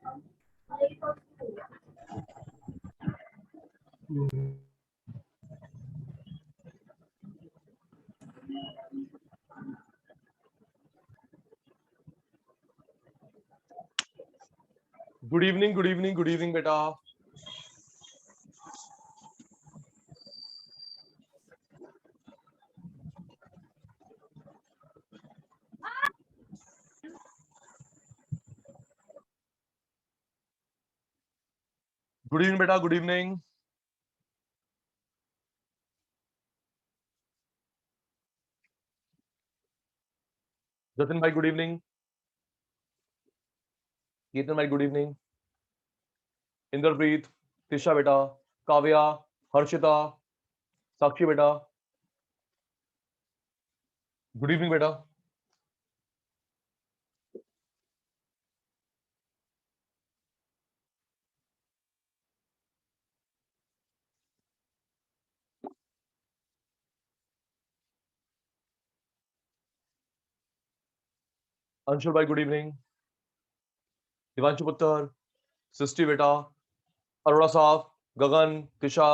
Good evening, good evening, good evening बेटा। Good evening बेटा, good evening. Jatin भाई good evening. कीर्तन भाई गुड इवनिंग। इंद्रप्रीत, तिशा बेटा, काव्या, हर्षिता, साक्षी बेटा, गुड इवनिंग बेटा। अंशुल भाई गुड इवनिंग। दिवांशु पुत्र, सृष्टि बेटा, अरोड़ा साहब, गगन, तिशा।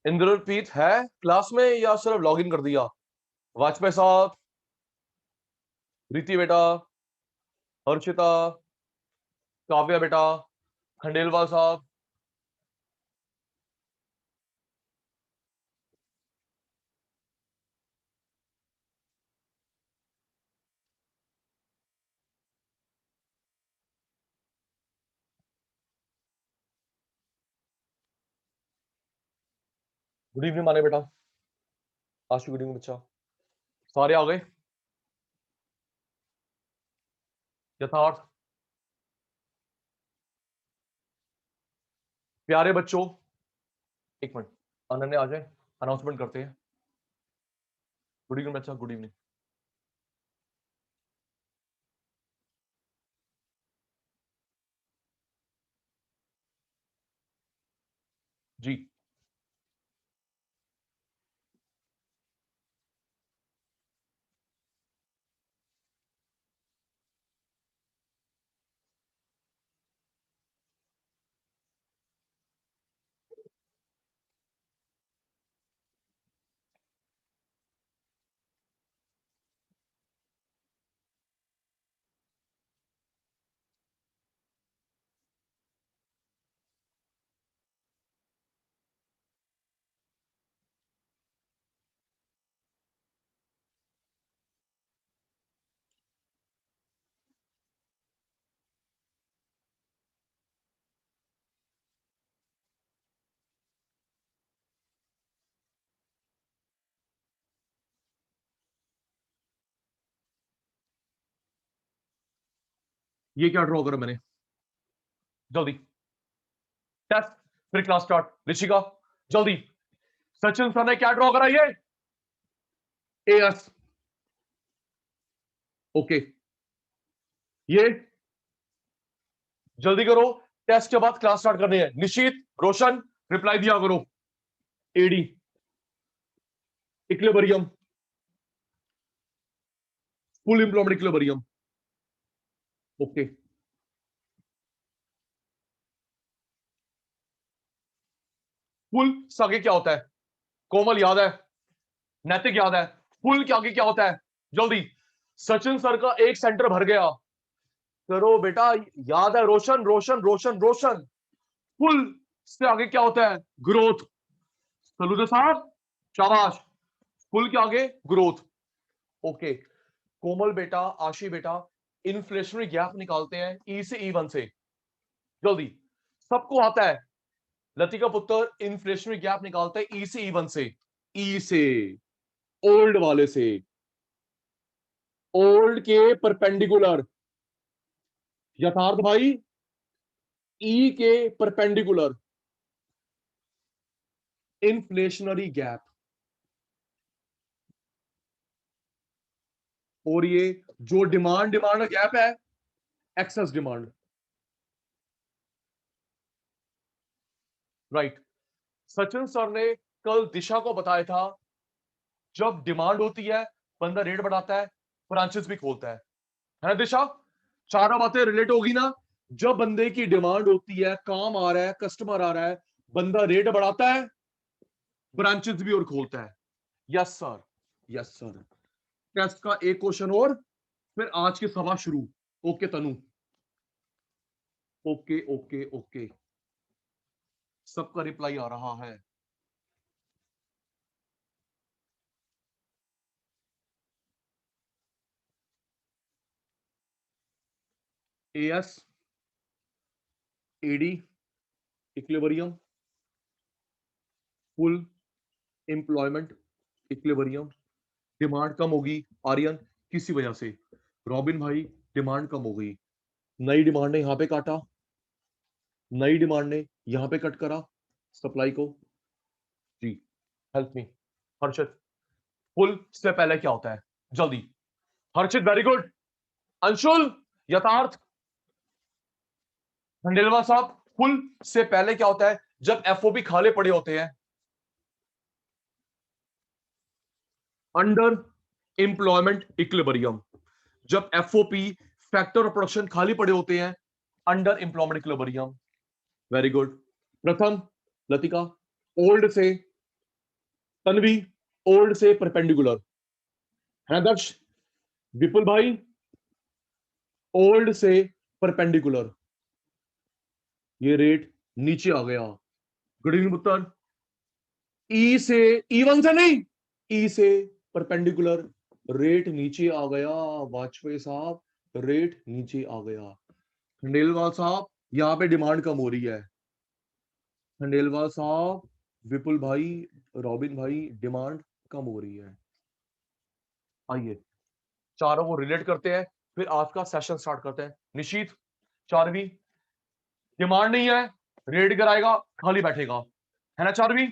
इंद्रप्रीत है क्लास में या सिर्फ लॉग इन कर दिया? वाजपेयी साहब, प्रीति बेटा, हर्षिता, काव्या बेटा, खंडेलवाल साहब, गुड इवनिंग माने बेटा। आज गुड इवनिंग बच्चा। सारे आ गए? यथार्थ, प्यारे बच्चों, एक मिनट, अनन्या आ जाए, अनाउंसमेंट करते हैं। गुड इवनिंग बच्चा, गुड इवनिंग। जी, ये क्या ड्रॉ करा मैंने? जल्दी टेस्ट, फिर क्लास स्टार्ट। ऋषिका जल्दी। सचिन सर ने क्या ड्रॉ करा? ये एएस। ओके, ये जल्दी करो, टेस्ट के बाद क्लास स्टार्ट करनी है। निशित, रोशन, रिप्लाई दिया करो। AD, equilibrium, full employment equilibrium. Okay, full से आगे क्या होता है? कोमल याद है? नैतिक याद है? फुल के आगे क्या होता है? जल्दी। सचिन सर का एक सेंटर भर गया, करो बेटा। याद है? रोशन, रोशन, रोशन, रोशन। फुल से आगे क्या होता है? ग्रोथ। सलूजा साहब, शाबाश। फुल के आगे ग्रोथ। ओके, कोमल बेटा, आशी बेटा, इन्फ्लेशनरी गैप निकालते हैं ई से ई वन से। जल्दी, सबको आता है। लतिका पुत्र, इन्फ्लेशनरी गैप निकालते हैं ई से ई वन से। ई से, ओल्ड वाले से, ओल्ड के परपेंडिकुलर। यथार्थ भाई, ई के परपेंडिकुलर, इन्फ्लेशनरी गैप। और ये जो डिमांड डिमांड गैप है, excess demand. Right. Sachin sir ने कल दिशा को बताया था, जब डिमांड होती है बंदा रेट बढ़ाता है, ब्रांचेस भी खोलता है ना दिशा? चारों बातें रिलेट होगी ना? जब बंदे की डिमांड होती है, काम आ रहा है, कस्टमर आ रहा है, बंदा रेट बढ़ाता है, ब्रांचेस भी और खोलता है। Yes sir, yes sir. Test का एक क्वेश्चन और, फिर आज की सभा शुरू। Okay Tanu, okay okay okay, सबका रिप्लाई आ रहा है। AS, AD, equilibrium, full employment equilibrium. Demand कम होगी आर्यन, किसी वजह से। रॉबिन भाई, डिमांड कम हो गई, नई डिमांड ने यहां पे काटा, नई डिमांड ने यहां पे कट करा सप्लाई को। जी, हेल्प मी हर्षित। फुल से पहले क्या होता है, जल्दी। हर्षित वेरी गुड। अंशुल, यथार्थ, खंडेलवाल साहब, फुल से पहले क्या होता है जब एफओपी खाली पड़े होते हैं? Under employment equilibrium. जब एफओपी, फैक्टर ऑफ प्रोडक्शन, खाली पड़े होते हैं, under employment equilibrium. Very good. प्रथम, लतिका, ओल्ड से, तन्वी, ओल्ड से परपेंडिकुलर है ना दर्श? विपुल भाई, ओल्ड से परपेंडिकुलर, ये रेट नीचे आ गया। गणेश पुत्र, ई से, ई वन से नहीं, ई से परपेंडिकुलर, रेट नीचे आ गया। वाजपेयी साहब, रेट नीचे आ गया। खंडेलवाल साहब, यहां पे डिमांड कम हो रही है। खंडेलवाल साहब, विपुल भाई, रॉबिन भाई, डिमांड कम हो रही है। आइए चारों को रिलेट करते हैं, फिर आज का सेशन स्टार्ट करते हैं। निशीत, चारवी, डिमांड नहीं है, रेट गिराएगा, खाली बैठेगा, है ना चारवी?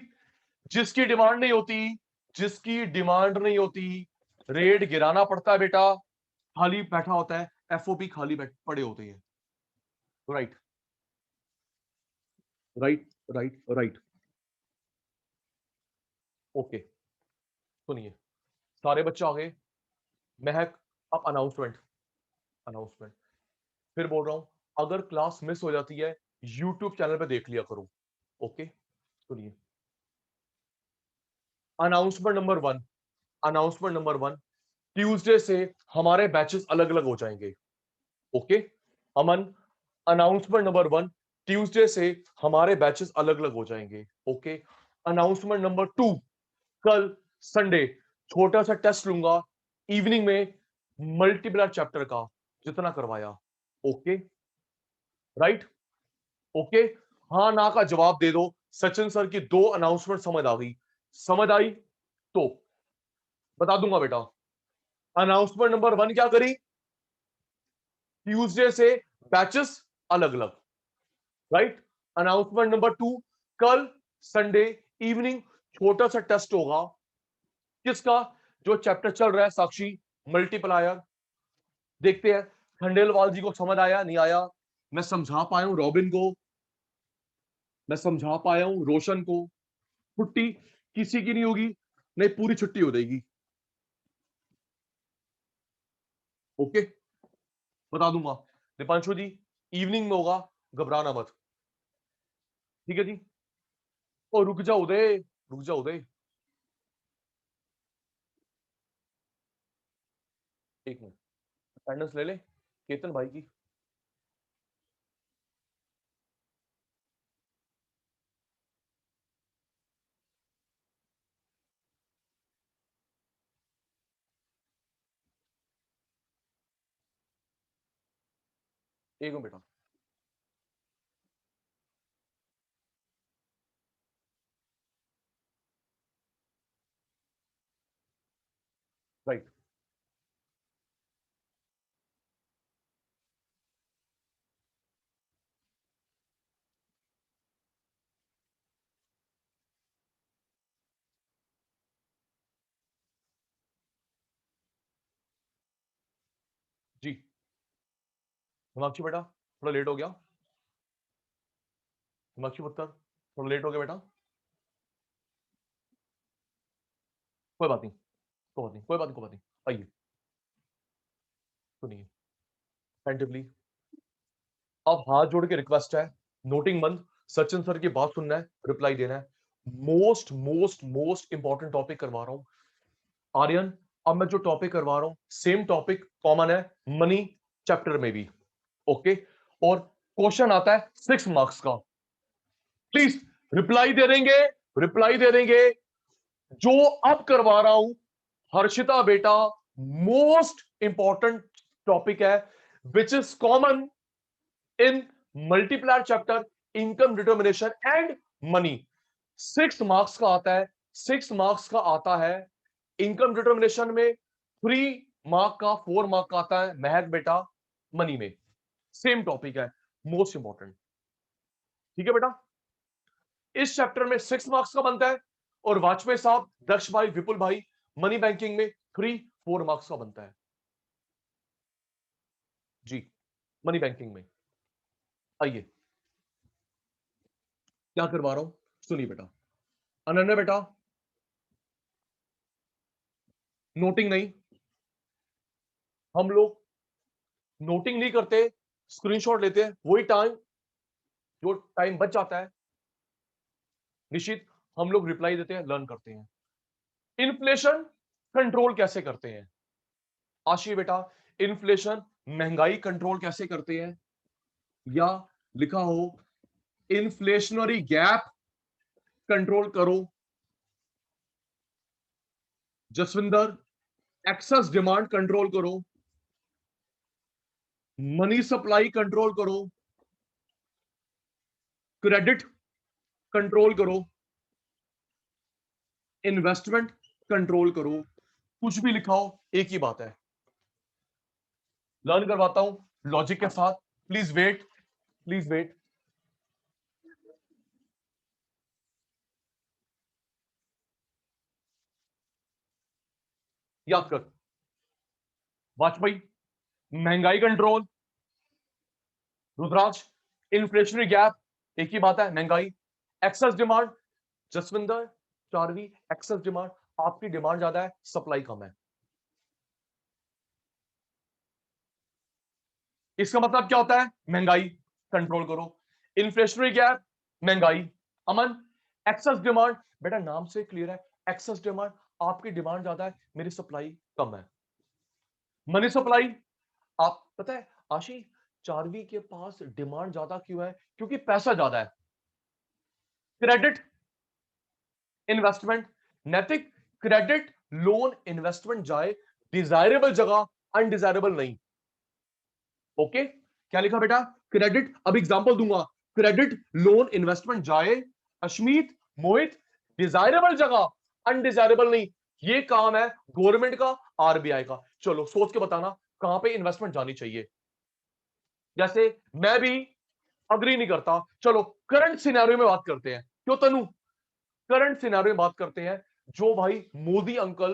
जिसकी डिमांड नहीं होती, जिसकी डिमांड नहीं होती, रेट गिराना पड़ता है बेटा, खाली बैठा होता है, एफओपी खाली पड़े होते हैं। Right right right right. Okay, सुनिए सारे बच्चे आ गए। महक, अब अनाउंसमेंट, अनाउंसमेंट फिर बोल रहा हूं, अगर क्लास मिस हो जाती है यूट्यूब चैनल पे देख लिया करो। ओके, सुनिए। Announcement number one, announcement number one, Tuesday से हमारे बैचेस अलग अलग हो जाएंगे। ओके अमन, अनाउंसमेंट नंबर वन, ट्यूसडे से हमारे बैचेस अलग अलग हो जाएंगे। ओके, अनाउंसमेंट नंबर टू, कल संडे छोटा सा टेस्ट लूंगा इवनिंग में, मल्टीप्लायर चैप्टर का जितना करवाया। ओके, राइट, ओके, हाँ ना का जवाब दे दो। सचिन सर की दो अनाउंसमेंट समझ आ गई? समझ आई तो बता दूंगा बेटा। अनाउंसमेंट नंबर वन क्या करी, ट्यूसडे से बैचेस अलग अलग, राइट। अनाउंसमेंट नंबर टू, कल संडे इवनिंग छोटा सा टेस्ट होगा, किसका? जो चैप्टर चल रहा है साक्षी, मल्टीप्लायर। देखते हैं खंडेलवाल जी को समझ आया नहीं आया। मैं समझा पाया हूं रॉबिन को, मैं समझा पाया हूं रोशन को। छुट्टी किसी की नहीं होगी, नहीं पूरी छुट्टी हो जाएगी। ओके, बता दूंगा। दीपांशु जी, इवनिंग में होगा, घबराना मत। ठीक है जी। ओ रुक जाओ उदय, रुक जाओ उदय, एक मिनट, अटेंडेंस ले ले केतन भाई की। एक मिनट बेटा। राइट, जी। हिमांशु बेटा थोड़ा लेट हो गया, हिमांशु पुत्र थोड़ा लेट हो गया बेटा। कोई बात नहीं, कोई बात नहीं, कोई बात नहीं, कोई बात नहीं। आइए सुनिए अटेंटिवली। अब हाथ जोड़ के रिक्वेस्ट है, नोटिंग बंद, सचिन सर की बात सुनना है, रिप्लाई देना है। Most most most important topic करवा रहा हूं आर्यन। अब मैं जो टॉपिक करवा रहा हूं सेम टॉपिक कॉमन है मनी चैप्टर में भी, ओके। और क्वेश्चन आता है 6 मार्क्स का। प्लीज रिप्लाई दे देंगे, रिप्लाई दे देंगे। जो अब करवा रहा हूं हर्षिता बेटा, मोस्ट इंपॉर्टेंट टॉपिक है which is common in multiplier chapter, income determination and money. 6 marks का आता है, 6 मार्क्स का आता है। इनकम डिटर्मिनेशन में 3 मार्क का, 4 मार्क का आता है महक बेटा मनी में। सेम टॉपिक है, मोस्ट इंपॉर्टेंट। ठीक है बेटा, इस चैप्टर में 6 मार्क्स का बनता है, और वाजपेयी साहब, दक्ष भाई, विपुल भाई, मनी बैंकिंग में 3-4 मार्क्स का बनता है जी। मनी बैंकिंग में आइए क्या करवा रहा हूं, सुनिए बेटा। अनन्या बेटा, नोटिंग नहीं, हम लोग नोटिंग नहीं करते, स्क्रीनशॉट लेते हैं। वही टाइम, जो टाइम बच जाता है निश्चित, हम लोग रिप्लाई देते हैं, लर्न करते हैं। इन्फ्लेशन कंट्रोल कैसे करते हैं आशी बेटा? इन्फ्लेशन, महंगाई कंट्रोल कैसे करते हैं? या लिखा हो इन्फ्लेशनरी गैप कंट्रोल करो जसविंदर, एक्सेस डिमांड कंट्रोल करो, मनी सप्लाई कंट्रोल करो, क्रेडिट कंट्रोल करो, इन्वेस्टमेंट कंट्रोल करो। कुछ भी लिखा हो एक ही बात है। लर्न करवाता हूं लॉजिक के साथ, प्लीज वेट, प्लीज वेट। याद कर, वाजपेयी महंगाई कंट्रोल, रुद्राज इन्फ्लेशनरी गैप, एक ही बात है महंगाई। Excess demand Jaswinder, चारवी, excess demand, आपकी डिमांड ज्यादा है, सप्लाई कम है। इसका मतलब क्या होता है? महंगाई कंट्रोल करो, इन्फ्लेशनरी गैप, महंगाई। अमन, एक्सेस डिमांड, बेटा नाम से क्लियर है, एक्सेस डिमांड, आपकी डिमांड ज्यादा है, मेरी सप्लाई कम है। मनी सप्लाई, आप पता है आशी, चारवी के पास डिमांड ज्यादा क्यों है? क्योंकि पैसा ज्यादा है। क्रेडिट, इन्वेस्टमेंट, नैतिक, क्रेडिट, लोन, इन्वेस्टमेंट जाए डिजायरेबल जगह, अनडिजायरेबल नहीं। ओके, क्या लिखा बेटा? क्रेडिट, अब एग्जांपल दूंगा, क्रेडिट, लोन, इन्वेस्टमेंट जाए अश्मीत, मोहित, डिजायरेबल जगह, अनडिजायरेबल नहीं। ये काम है गवर्नमेंट का, आरबीआई का। चलो सोच के बताना कहां पे इन्वेस्टमेंट जानी चाहिए। जैसे मैं भी अग्री नहीं करता, चलो करंट सिनेरियो में बात करते हैं। क्यों तनु? करंट सिनेरियो में बात करते हैं। जो भाई मोदी अंकल,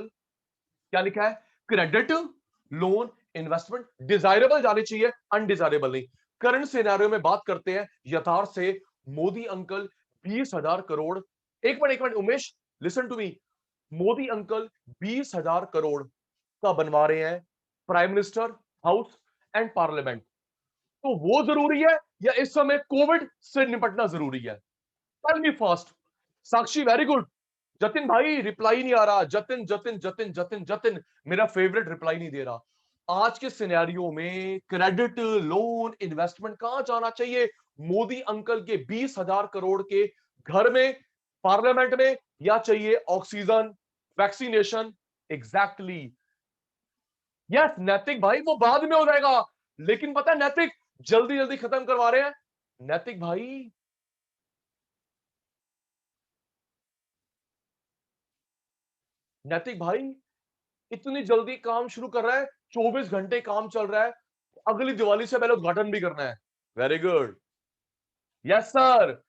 क्या लिखा है? क्रेडिट, लोन, इन्वेस्टमेंट डिजायरेबल जाने चाहिए, अनडिजायरेबल नहीं। करंट सिनेरियो में बात करते हैं यथार्थ से। मोदी अंकल 20,000 करोड़, एक minute Umesh, listen to me. Modi uncle 20,000 crore का बनवा रहे हैं prime minister house and parliament. तो वो जरूरी है या इस समय कोविड से निपटना जरूरी है? Tell me first. Sakshi, very good. Jatin भाई रिप्लाई नहीं आ रहा, जतिन जतिन जतिन जतिन जतिन, मेरा फेवरेट, रिप्लाई नहीं दे रहा। आज के सिनेरियो में क्रेडिट, लोन, इन्वेस्टमेंट कहां जाना चाहिए? मोदी अंकल के 20,000 करोड़ के घर में, पार्लियामेंट में, या चाहिए ऑक्सीजन, वैक्सीनेशन? एग्जैक्टली, यस नैतिक भाई, वो बाद में हो जाएगा। लेकिन पता है नैतिक जल्दी जल्दी खत्म करवा रहे हैं। नैतिक भाई, नैतिक भाई इतनी जल्दी काम शुरू कर रहा है, 24 घंटे काम चल रहा है, अगली दिवाली से पहले उद्घाटन भी करना है। Very good, yes sir.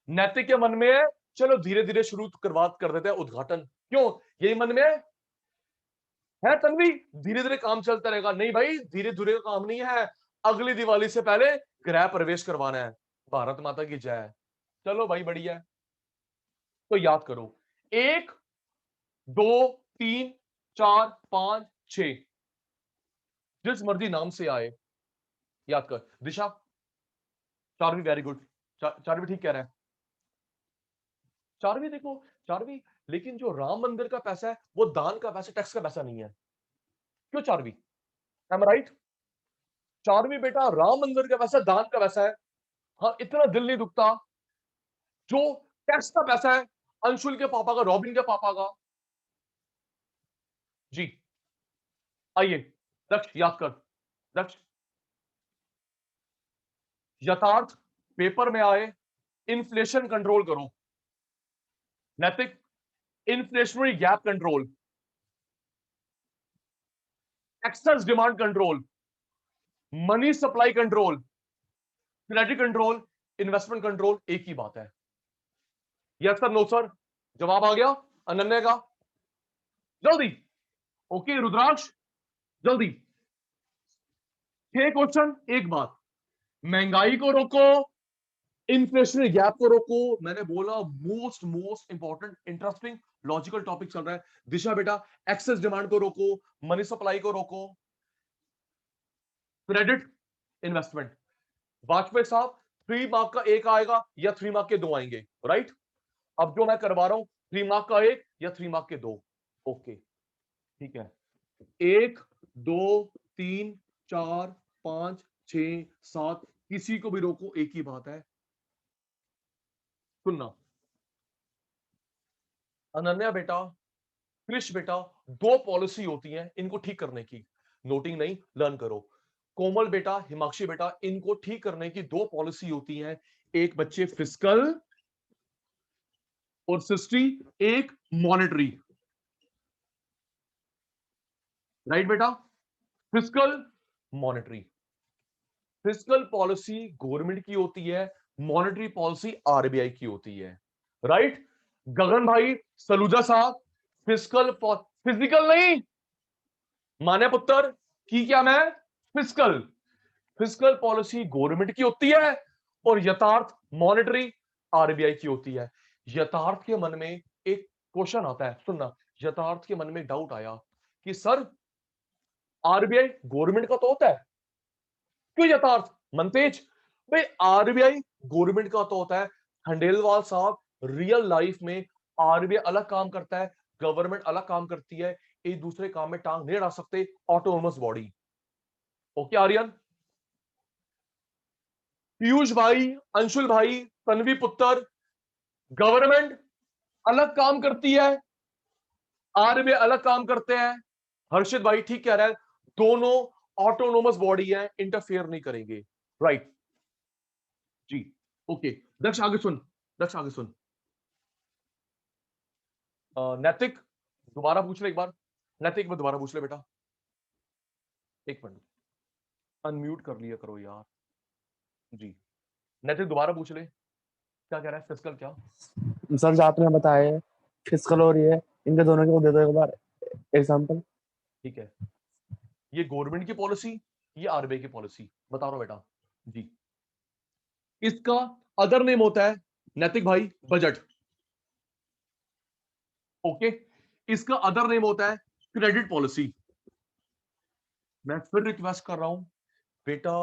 नैतिक के मन में है, चलो धीरे धीरे शुरू करवा कर देते हैं उद्घाटन। क्यों, यही मन में है तन्वी? धीरे धीरे काम चलता रहेगा। नहीं भाई, धीरे धीरे का काम नहीं है, अगली दिवाली से पहले गृह प्रवेश करवाना है। भारत माता की जय। चलो भाई बढ़िया है। तो याद करो, 1, 2, 3, 4, 5, 6, जिस मर्जी नाम से आए, याद कर। दिशा, चारवी वेरी गुड, चारवी ठीक कह रहा है। चारवी देखो, चारवी, लेकिन जो राम मंदिर का पैसा है वो दान का पैसा, टैक्स का पैसा नहीं है। क्यों चारवी? M right? चारवी बेटा, राम मंदिर का पैसा दान का पैसा है। हाँ, इतना दिल नहीं दुखता। जो टैक्स का पैसा है अंशुल के पापा का, रॉबिन के पापा का। जी आइए दक्ष, याद कर दक्ष, यथार्थ पेपर में आए, इन्फ्लेशन कंट्रोल करो। नैतिक, inflationary gap control, access demand control, money supply control, credit control, investment control, एक ही बात है। यस सर, नो सर, जवाब आ गया अनन्या का। जल्दी, ओके रुद्राक्ष, जल्दी। 6 क्वेश्चन, एक बात, महंगाई को रोको, इन्फ्लेशनरी गैप को रोको। मैंने बोला most most important, interesting, logical topic चल रहा है। दिशा बेटा, एक्सेस डिमांड को रोको, मनी सप्लाई को रोको, क्रेडिट, इन्वेस्टमेंट। वाजपेयी साहब, 3 मार्क का एक आएगा या 3 मार्क के 2 आएंगे, राइट? अब जो मैं करवा रहा हूं 3 मार्क का एक या 3 मार्क के 2। ओके ठीक है, 1 2 3 4 5 6 7, किसी को भी रोको, एक ही बात है। सुनना अनन्या बेटा, कृष बेटा, 2 पॉलिसी होती हैं इनको ठीक करने की, नोटिंग नहीं, लर्न करो। कोमल बेटा, हिमाक्षी बेटा, इनको ठीक करने की 2 पॉलिसी होती हैं, एक बच्चे फिस्कल और सृष्टि, एक मॉनेटरी। राइट बेटा? Fiscal, monetary. Fiscal policy government की होती है, मॉनेटरी पॉलिसी आरबीआई की होती है, राइट? गगन भाई, सलूजा साहब, फिस्कल, फिजिकल नहीं, माने पुत्र की क्या मैं, फिस्कल, फिस्कल पॉलिसी गवर्नमेंट की होती है और यथार्थ मॉनेटरी आरबीआई की होती है। यथार्थ के मन में एक क्वेश्चन आता है, सुनना, यथार्थ के मन में डाउट आया कि सर आरबीआई गवर्नमेंट का तो होता है, क्यों यथार्थ? मनतेज भाई, आरबीआई गवर्नमेंट का तो होता है, खंडेलवाल साहब, रियल लाइफ में आरबीआई अलग काम करता है, गवर्नमेंट अलग काम करती है, एक दूसरे काम में टांग नहीं अड़ा सकते, autonomous body. Okay Aryan, Piyush भाई, अंशुल भाई, तन्वी पुत्र, गवर्नमेंट अलग काम करती है, आरबीआई अलग काम करते हैं। हर्षित भाई ठीक कह रहा है, दोनों ऑटोनोमस बॉडी है, इंटरफेयर नहीं करेंगे, राइट? जी ओके, दक्ष आगे सुन, दक्ष आगे सुन। नैतिक, दोबारा पूछ ले एक बार, नैतिक में दोबारा पूछ ले बेटा, एक मिनट, अनम्यूट कर लिया करो यार। जी नैतिक दोबारा पूछ ले, क्या कह रहा है, फिजिकल क्या? सर जो आपने बताया फिजिकल और ये इनके दोनों को दे दो एक बार एग्जांपल। ठीक है, ये गवर्नमेंट की पॉलिसी, ये आरबीआई की पॉलिसी, बता रहा हूं बेटा। जी, इसका अदर नेम होता है नैतिक भाई, बजट। ओके, इसका अदर नेम होता है क्रेडिट पॉलिसी। मैं फिर रिक्वेस्ट कर रहा हूं बेटा,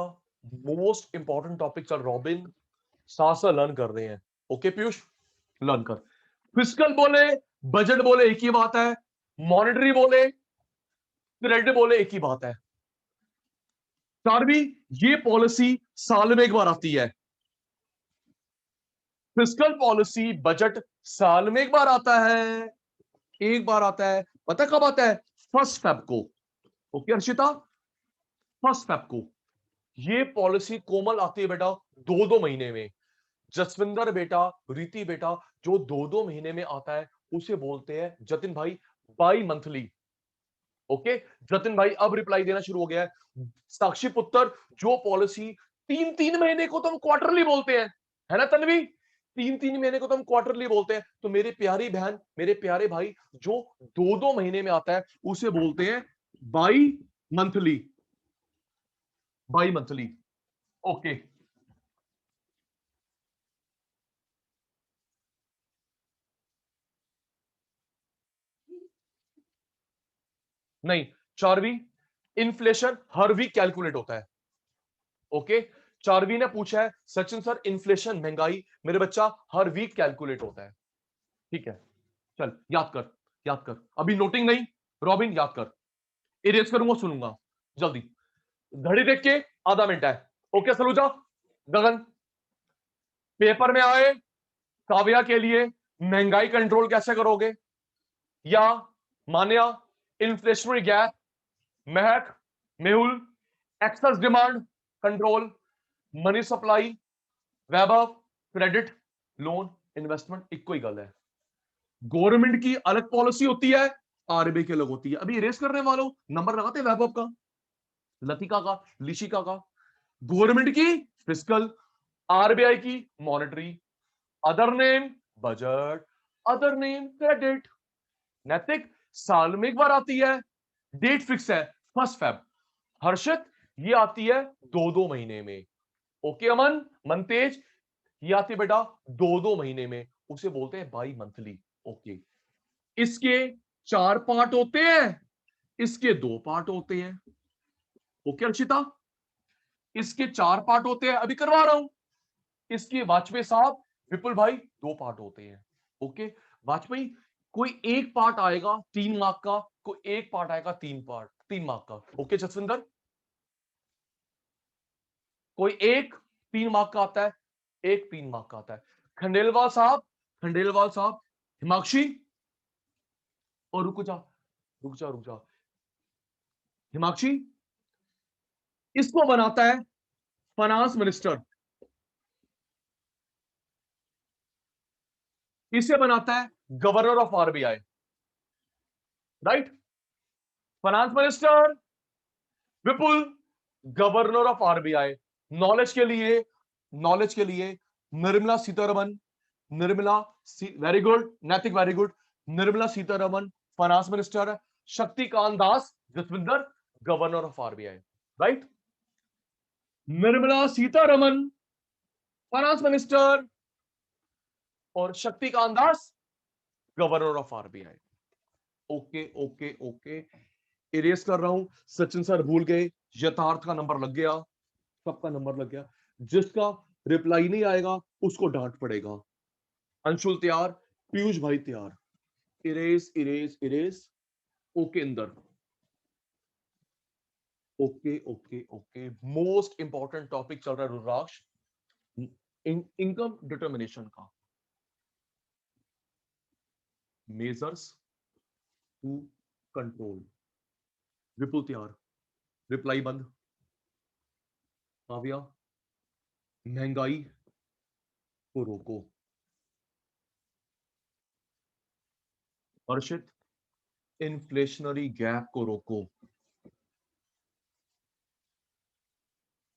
मोस्ट इंपॉर्टेंट टॉपिक चल, रॉबिन साथ साथ लर्न कर रहे हैं। ओके पीयूष, लर्न कर। फिजिकल बोले, बजट बोले, एक ही बात है, मॉनेटरी बोले, क्रेडिट बोले, एक ही बात है। चारवी, ये पॉलिसी साल में एक बार आती है, फिजिकल पॉलिसी बजट साल में एक बार आता है, एक बार आता है, पता कब आता है? 1 फेब को। ओके अर्शिता, 1 फेब को ये पॉलिसी कोमल आती है बेटा, 2-2 महीने में। जसविंदर बेटा, रीति बेटा, जो 2-2 महीने में आता है उसे बोलते हैं जतिन भाई बाई मंथली। ओके, जतिन भाई अब रिप्लाई देना शुरू हो गया है। साक्षी पुत्र, जो पॉलिसी 3-3 महीने को तो हम क्वार्टरली बोलते हैं, है ना तन्वी? 3-3 महीने को तो हम क्वार्टरली बोलते हैं, तो मेरी प्यारी बहन, मेरे प्यारे भाई, जो 2-2 महीने में आता है उसे बोलते हैं by monthly, by monthly. Okay, नहीं, चारवी, इन्फ्लेशन हर वीक कैलकुलेट होता है। ओके, चारवी ने पूछा है सचिन सर इन्फ्लेशन महंगाई मेरे बच्चा हर वीक कैलकुलेट होता है, ठीक है, चल याद कर, याद कर, अभी नोटिंग नहीं, रॉबिन याद कर, इरेज करूंगा सुनूंगा जल्दी, घड़ी देख के आधा मिनट है, ओके सलूजा, गगन, पेपर में आए काव्या के लिए महंगाई कंट्रोल कैसे करोगे, या मान्या inflationary gap, Mahak Mehul excess demand control, money supply, Vaibhav credit loan investment, इक्को ही गल है। गवर्नमेंट की अलग पॉलिसी होती है, आरबीआई की अलग होती है। अभी इरेज करने वालों नंबर लगाते वैभव का, लतिका का, लिशिका का। गवर्नमेंट की फिस्कल, आरबीआई की monetary, other name budget, other name credit. नैतिक साल में एक बार आती है, डेट फिक्स है 1 फेब। हर्षित ये आती है 2-2 महीने में। ओके अमन, मनतेज ये आती है बेटा 2-2 महीने में, उसे बोलते हैं बाई मंथली। ओके, इसके 4 पार्ट होते हैं, इसके 2 पार्ट होते हैं। ओके अर्शिता, इसके 4 पार्ट होते हैं, अभी करवा रहा हूं। इसके वाजपेयी साहब, विपुल भाई 2 पार्ट होते हैं। ओके, वाजपेयी कोई एक पार्ट आएगा 3 मार्क का, कोई एक पार्ट आएगा 3 मार्क का। ओके जसविंदर, कोई एक 3 मार्क का आता है, एक 3 मार्क का आता है। खंडेलवाल साहब, खंडेलवाल साहब, हिमाक्षी, और रुक जा रुक जा रुक जा, हिमाक्षी इसको बनाता है फाइनेंस मिनिस्टर, इसे बनाता है governor of RBI, right. Finance minister Vipul, governor of RBI. Knowledge के लिए, नॉलेज के लिए Nirmala Sitharaman, Nirmala very good, Naitik very good, Nirmala Sitharaman finance minister, Shaktikanta Das Jaswinder governor of RBI, right. Nirmala Sitharaman finance minister और Shaktikanta Das governor of RBI. Okay okay okay, erase कर रहा हूं। सचिन सर भूल गए, यथार्थ का नंबर लग गया, सबका नंबर लग गया। जिसका रिप्लाई नहीं आएगा उसको डांट पड़ेगा। अंशुल तैयार, पीयूष भाई तैयार, इरेज इरेज इरेज। ओके अंदर, okay okay okay, most important topic चल रहा है रुद्राक्ष, इनकम डिटर्मिनेशन का, मेजर्स टू कंट्रोल। विपुल तैयार, रिप्लाई बंद। काव्या, महंगाई को रोको। हर्षित, इन्फ्लेशनरी गैप को रोको।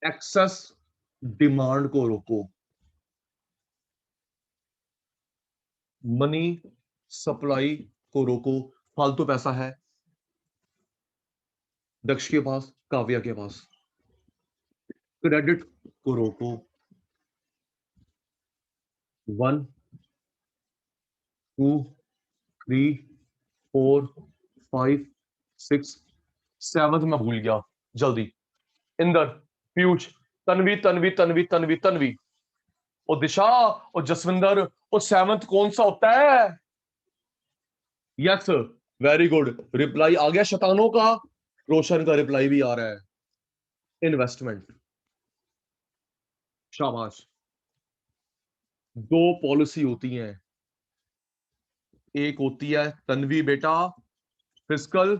एक्सेस डिमांड को रोको। मनी सप्लाई को रोको, फालतू पैसा है दक्ष के पास, काव्या के पास। क्रेडिट को रोको। 1 2 3 4 5 6 7 मैं भूल गया, जल्दी। इंदर, पीयूष, तन्वी तन्वी तन्वी तन्वी तन्वी, और दिशा और जसविंदर, और 7th कौन सा होता है? यस, वेरी गुड, रिप्लाई आ गया शैतानों का। रोशन का रिप्लाई भी आ रहा है, इन्वेस्टमेंट। शाबाश। 2 पॉलिसी होती हैं, एक होती है तन्वी बेटा फिस्कल,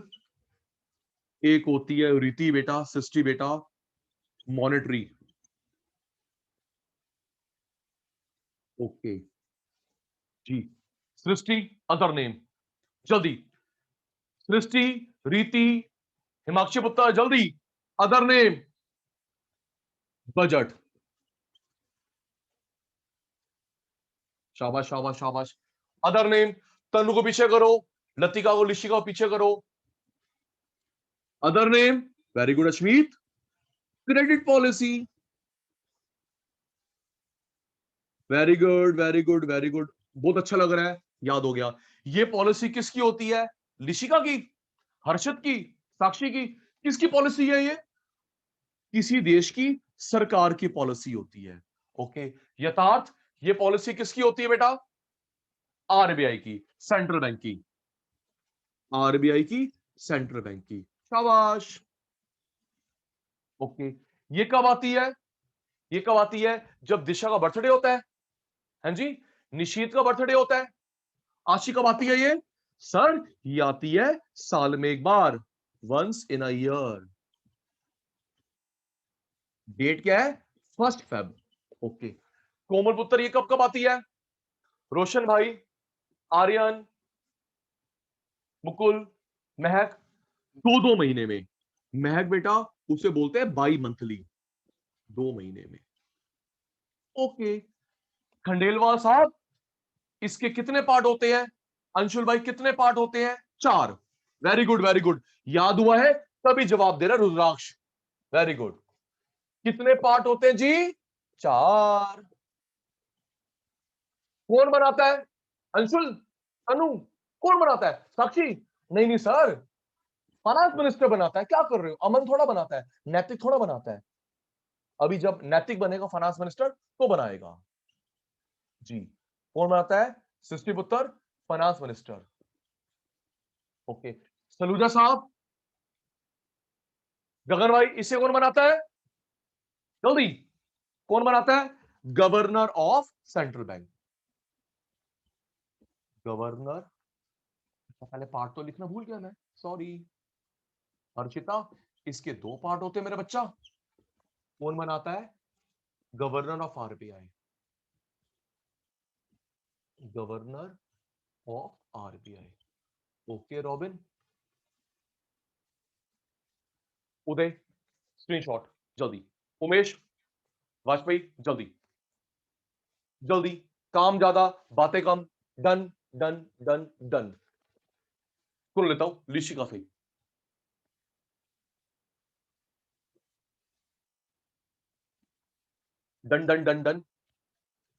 एक होती है रीति बेटा, सृष्टि बेटा मॉनेटरी। ओके जी, सृष्टि अदर नेम, जल्दी। सृष्टि, रीति, हिमाक्षी पुत्र, जल्दी। Other name budget. शाबाश शाबाश शाबाश। अदर नेम, तनु को पीछे करो, लतिका को लिशिका को पीछे करो। Other name, very good Ashmeet, credit policy. Very good very good very good, बहुत अच्छा लग रहा है, याद हो गया। ये पॉलिसी किसकी होती है? लिशिका की, हर्षद की, साक्षी की? किसकी पॉलिसी है ये? किसी देश की सरकार की पॉलिसी होती है। ओके, यथार्थ ये पॉलिसी किसकी होती है बेटा? आरबीआई की, सेंट्रल बैंक की। आरबीआई की, सेंट्रल बैंक की। शाबाश। ओके, ये कब आती है? ये कब आती है? जब दिशा का बर्थडे होता है। हाँ जी, निशीत का बर्थडे होता है। आशी कब आती है ये? सर ये आती है साल में एक बार, once in a year. Date क्या है? 1 फेब। ओके, कोमल पुत्र ये कब कब आती है? रोशन भाई, आर्यन, मुकुल, महक, 2-2 महीने में। महक बेटा उसे बोलते हैं बाई मंथली, 2 महीने में। ओके, खंडेलवाल साहब इसके कितने पार्ट होते हैं? अंशुल भाई कितने पार्ट होते हैं? 4। वेरी गुड, वेरी गुड, याद हुआ है तभी जवाब दे रहा है रुद्राक्ष। Very good. कितने पार्ट होते हैं जी? 4। कौन बनाता है? अंशुल, अनु, कौन बनाता है? साक्षी? नहीं नहीं सर, फाइनेंस मिनिस्टर बनाता है। क्या कर रहे हो? अमन थोड़ा बनाता है, नैतिक थोड़ा बनाता है। अभी जब नैतिक बनेगा फाइनेंस मिनिस्टर तो बनाएगा जी। कौन बनाता है? सृष्टि पुत्र, फाइनेंस मिनिस्टर। ओके, सलूजा साहब, गगन भाई इसे कौन बनाता है? जल्दी, कौन बनाता है? Governor of central bank. Governor, पहले पार्ट तो लिखना भूल गया मैं, सॉरी। अर्चिता, इसके 2 पार्ट होते हैं मेरे बच्चा। कौन बनाता है? Governor of RBI. Governor of RBI. Okay Robin. Uday, screenshot जल्दी। उमेश, वाजपेयी, जल्दी जल्दी, काम ज्यादा बातें कम। Done done done done. सुन लेता हूं लिशिका से। Done done done done.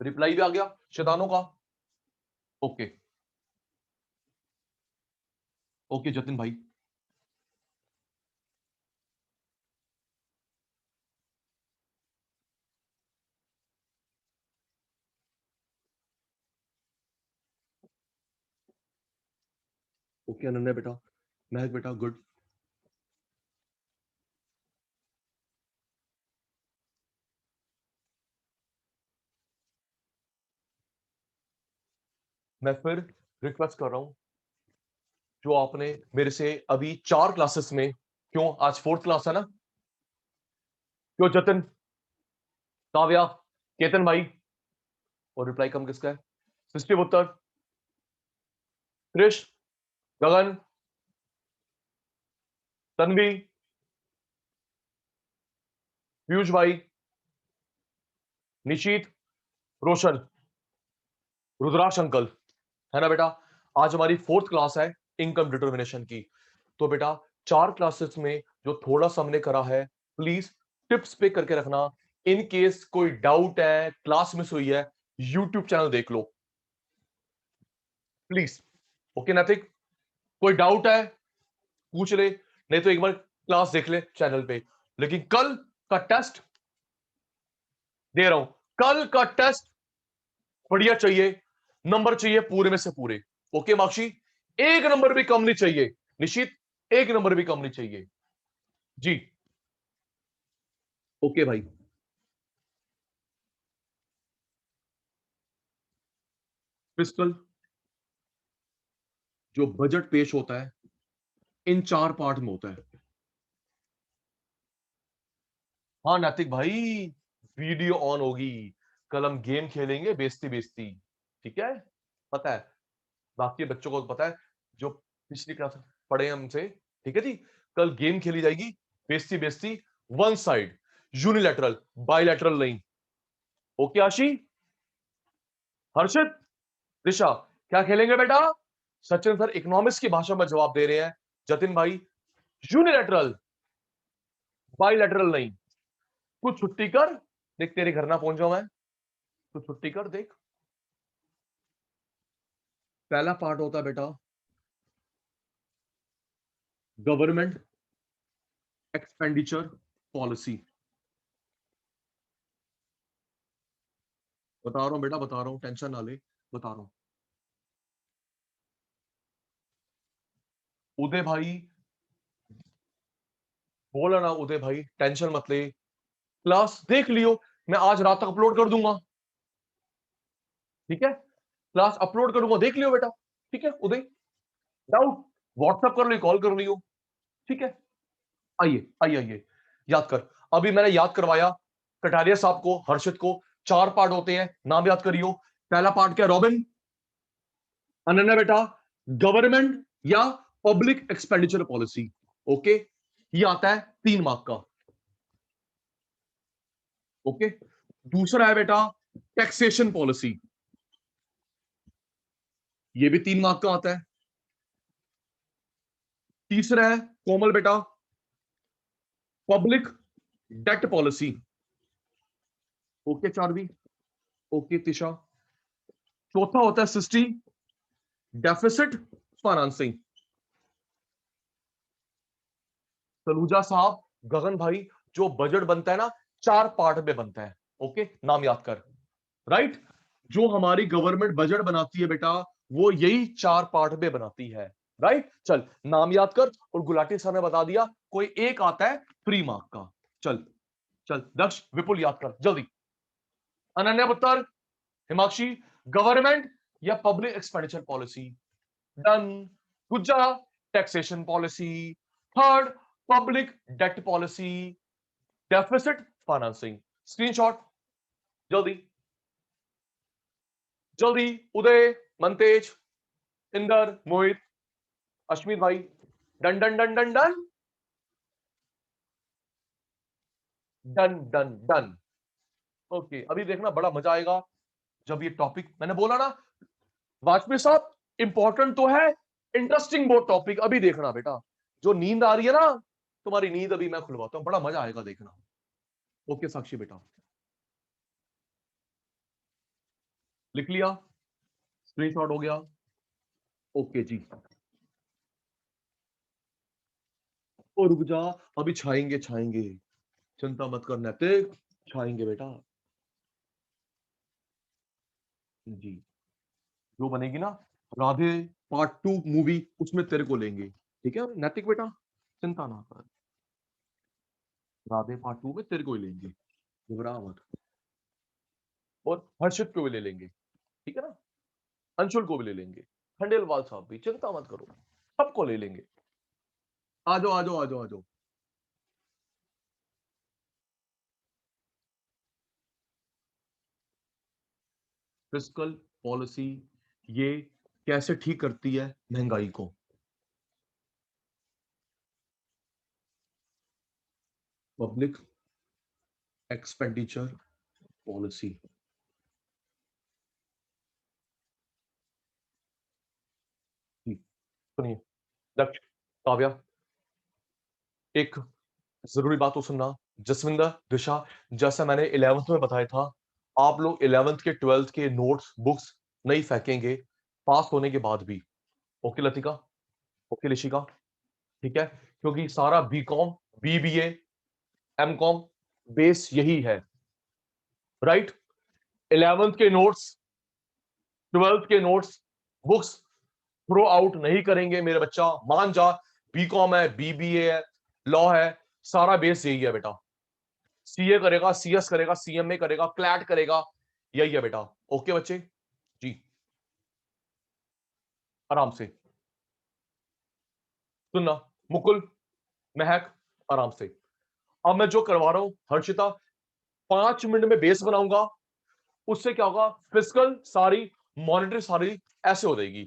Reply भी आ गया शैतानों का। ओके ओके जतिन भाई। ओके अनन्या बेटा, महक बेटा, गुड। मैं फिर रिक्वेस्ट कर रहा हूं, जो आपने मेरे से अभी 4 क्लासेस में, क्यों आज 4th क्लास है ना? क्यों जतिन, काव्या, केतन भाई, और रिप्लाई कम किसका है? सृष्टि उत्तर, कृष, गगन, तन्वी, पीयूष भाई, निशीत, रोशन, रुद्राक्ष अंकल, है ना बेटा? आज हमारी 4th क्लास है इनकम डिटर्मिनेशन की। तो बेटा 4 क्लासेस में जो थोड़ा सा हमने करा है, प्लीज टिप्स पे करके रखना। इन केस कोई डाउट है, क्लास मिस हुई है, यूट्यूब चैनल देख लो प्लीज। ओके नैतिक, कोई डाउट है पूछ ले, नहीं तो एक बार क्लास देख ले चैनल पे। लेकिन कल का टेस्ट दे रहा हूं, कल का टेस्ट बढ़िया चाहिए, नंबर चाहिए पूरे में से पूरे। ओके माक्षी, 1 नंबर भी कम नहीं चाहिए। निश्चित, 1 नंबर भी कम नहीं चाहिए जी। ओके भाई, फिस्कल जो बजट पेश होता है इन 4 पार्ट में होता है। हाँ नैतिक भाई, वीडियो ऑन होगी, कल हम गेम खेलेंगे बेस्ती बेस्ती, ठीक है? पता है, बाकी बच्चों को पता है जो पिछली क्लास पढ़े हैं हमसे, ठीक है जी? कल गेम खेली जाएगी बेस्ती बेस्ती, वन साइड, यूनिलैटरल, बायलैटरल नहीं। ओके आशी, हर्षित, दिशा, क्या खेलेंगे बेटा? सचिन सर इकोनॉमिक्स की भाषा में जवाब दे रहे हैं। जतिन भाई, यूनिलैटरल, बायलैटरल नहीं। कुछ छुट्टी कर, देख तेरे घर ना पहुंच जाऊं मैं, तो छुट्टी कर देख। पहला पार्ट होता है बेटा गवर्नमेंट एक्सपेंडिचर पॉलिसी। बता रहा हूं बेटा, बता रहा हूं, टेंशन ना ले, बता रहा हूं। उदय भाई, बोला ना उदय भाई, टेंशन मत ले, क्लास देख लियो, मैं आज रात तक अपलोड कर दूंगा। ठीक है, क्लास अपलोड करूंगा, देख लियो बेटा। ठीक है उदय, डाउट व्हाट्सएप कर लियो, कॉल कर लियो। ठीक है, आइए आइए आइए, याद कर। अभी मैंने याद करवाया कटारिया साहब को, हर्षित को, 4 पार्ट होते हैं, नाम याद करियो। पहला पार्ट क्या, रॉबिन? अनन्या बेटा, गवर्नमेंट या पब्लिक एक्सपेंडिचर पॉलिसी। ओके, ये आता है 3 मार्क का। ओके, दूसरा है बेटा टैक्सेशन पॉलिसी, ये भी 3 मार्क का आता है। तीसरा है कोमल बेटा public debt policy. Okay Charvi, okay Tisha. चौथा होता है सिस्टी डेफिसिट फाइनेंसिंग। तलूजा साहब, गगन भाई, जो बजट बनता है ना 4 पार्ट में बनता है। ओके, नाम याद कर। राइट, जो हमारी गवर्नमेंट बजट बनाती है बेटा, वो यही 4 पार्ट में बनाती है। राइट, चल नाम याद कर। और गुलाटी सर ने बता दिया, कोई एक आता है फ्री मार्क का। चल चल दक्ष, विपुल याद कर जल्दी। अनन्या पुत्र, हिमाक्षी, गवर्नमेंट या पब्लिक एक्सपेंडिचर पॉलिसी। डन। दूसरा taxation policy. Third public debt policy, deficit financing. Screenshot जल्दी जल्दी। उदय, मनतेज, इंदर, मोहित, अश्मित भाई, done done done done done done done done. Okay, अभी देखना बड़ा मजा आएगा जब ये टॉपिक, मैंने बोला ना वाजपेयी साहब, इंपॉर्टेंट तो है, इंटरेस्टिंग बहुत टॉपिक। अभी देखना बेटा, जो नींद आ रही है ना तुम्हारी, नींद अभी मैं खुलवाता हूं, बड़ा मजा आएगा देखना। ओके साक्षी बेटा, लिख लिया, स्क्रीनशॉट हो गया। ओके जी, और रुक जा, अभी छाएंगे छाएंगे, चिंता मत कर नैतिक, छाएंगे बेटा। जी, जो बनेगी ना राधे पार्ट 2 मूवी, उसमें तेरे को लेंगे। ठीक है नैतिक बेटा, चिंता ना कर, राधे पार्ट 2 में तेरे को ही लेंगे, घबरा मत। और हर्षित को भी ले लेंगे, ठीक है ना, अंशुल को भी ले लेंगे, खंडेलवाल साहब भी, चिंता मत करो, सबको ले लेंगे। आ जाओ आ जाओ आ जाओ आ जाओ। फिस्कल पॉलिसी ये कैसे ठीक करती है महंगाई को? Public expenditure policy. सुनिए दक्ष, काव्या, एक जरूरी बात तो सुनना। जसविंदर, दिशा, जैसा मैंने 11th में बताया था, आप लोग 11th के 12th के नोट्स बुक्स नहीं फेंकेंगे पास होने के बाद भी। ओके लतिका, ओके लिशिका, ठीक है, क्योंकि सारा बीकॉम, बीबीए, एमकॉम बेस यही है। राइट, 11th के नोट्स, 12th के नोट्स बुक्स थ्रो आउट नहीं करेंगे मेरे बच्चा, मान जा। बीकॉम है, बीबीए है, लॉ है, सारा बेस यही है बेटा। सीए करेगा, सीएस करेगा, सीएमए करेगा, क्लैट करेगा, यही है बेटा। ओके बच्चे जी, आराम से सुनना। मुकुल, महक, आराम से। अब मैं जो करवा रहा हूं हर्षिता, 5 मिनट में बेस बनाऊंगा, उससे क्या होगा, फिजिकल सारी, मॉनिटरी सारी ऐसे हो जाएगी।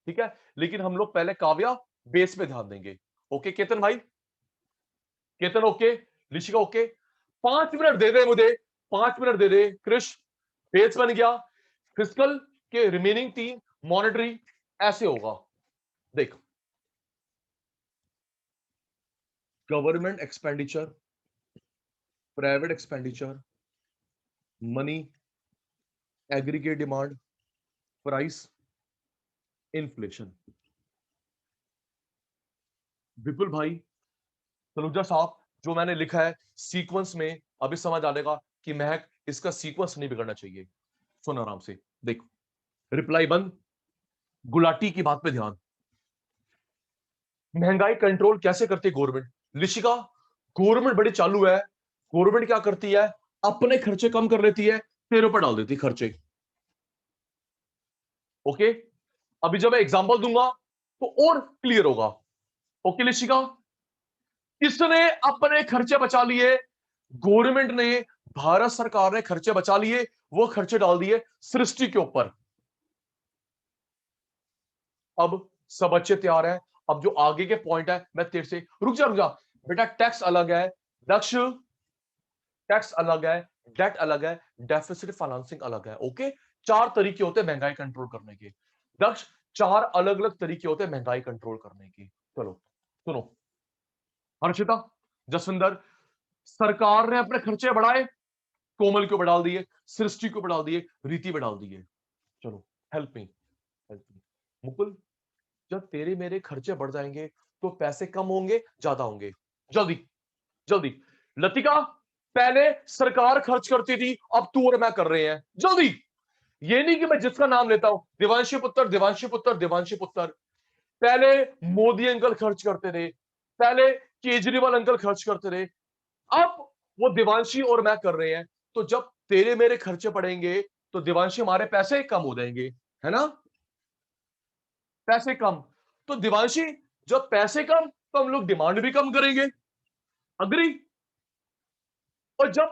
ठीक है, लेकिन हम लोग पहले काव्या बेस पे ध्यान देंगे। ओके केतन भाई, Ketan okay, Rishika okay, 5 minute दे दे मुझे, 5 मिनट दे दे कृष, बेस बन गया। फिजिकल के रिमेनिंग 3 मॉनिटरी ऐसे होगा। देख, government expenditure, private expenditure, money, aggregate demand, price, inflation. Vipul भाई, तनुजा साहब, जो मैंने लिखा है सीक्वेंस में, अभी समझ आ जाएगा कि महक, इसका सीक्वेंस नहीं बिगड़ना चाहिए। सुन आराम से, देख रिप्लाई बंद, गुलाटी की बात पे ध्यान। महंगाई कंट्रोल कैसे करती है गवर्नमेंट? लिशिका, गवर्नमेंट बड़ी चालू है। गवर्नमेंट क्या करती है? अपने खर्चे कम कर लेती है, तेरे ऊपर डाल देती है खर्चे। ओके, अभी जब मैं एग्जांपल दूंगा तो और क्लियर होगा। ओके लिशिका, किसने अपने खर्चे बचा लिए? गवर्नमेंट ने, भारत सरकार ने खर्चे बचा लिए, वो खर्चे डाल दिए सृष्टि के ऊपर। अब सब अच्छे तैयार है। अब जो आगे के पॉइंट है मैं तेरे से, रुक जा रुक जा बेटा, टैक्स अलग है लक्ष्य, टैक्स अलग है, डेट अलग है, डेफिसिट फाइनेंसिंग अलग है। ओके, चार तरीके होते हैं महंगाई कंट्रोल करने के। दक्ष, चार अलग अलग तरीके होते हैं महंगाई कंट्रोल करने के। चलो सुनो, हर्षिता, जसविंदर, सरकार ने अपने खर्चे बढ़ाए, कोमल को बढ़ा दिए, सृष्टि को बढ़ा दिए, रीति बढ़ा दिए। चलो help me, help me. Mukul, जब तेरे मेरे खर्चे बढ़ जाएंगे तो पैसे कम होंगे ज्यादा होंगे? जल्दी जल्दी। लतिका, पहले सरकार खर्च करती थी, अब तू और मैं कर रहे हैं, जल्दी। ये नहीं कि मैं जिसका नाम लेता हूं, देवांशी पुत्र देवांशी पुत्र देवांशी पुत्र। पहले मोदी अंकल खर्च करते थे, पहले केजरीवाल अंकल खर्च करते थे, अब वो देवांशी और मैं कर रहे हैं। तो जब तेरे मेरे खर्चे पड़ेंगे तो देवांशी हमारे पैसे कम हो जाएंगे, है ना? पैसे कम, तो देवांशी जब पैसे कम तो हम लोग डिमांड भी कम करेंगे। अग्री? और जब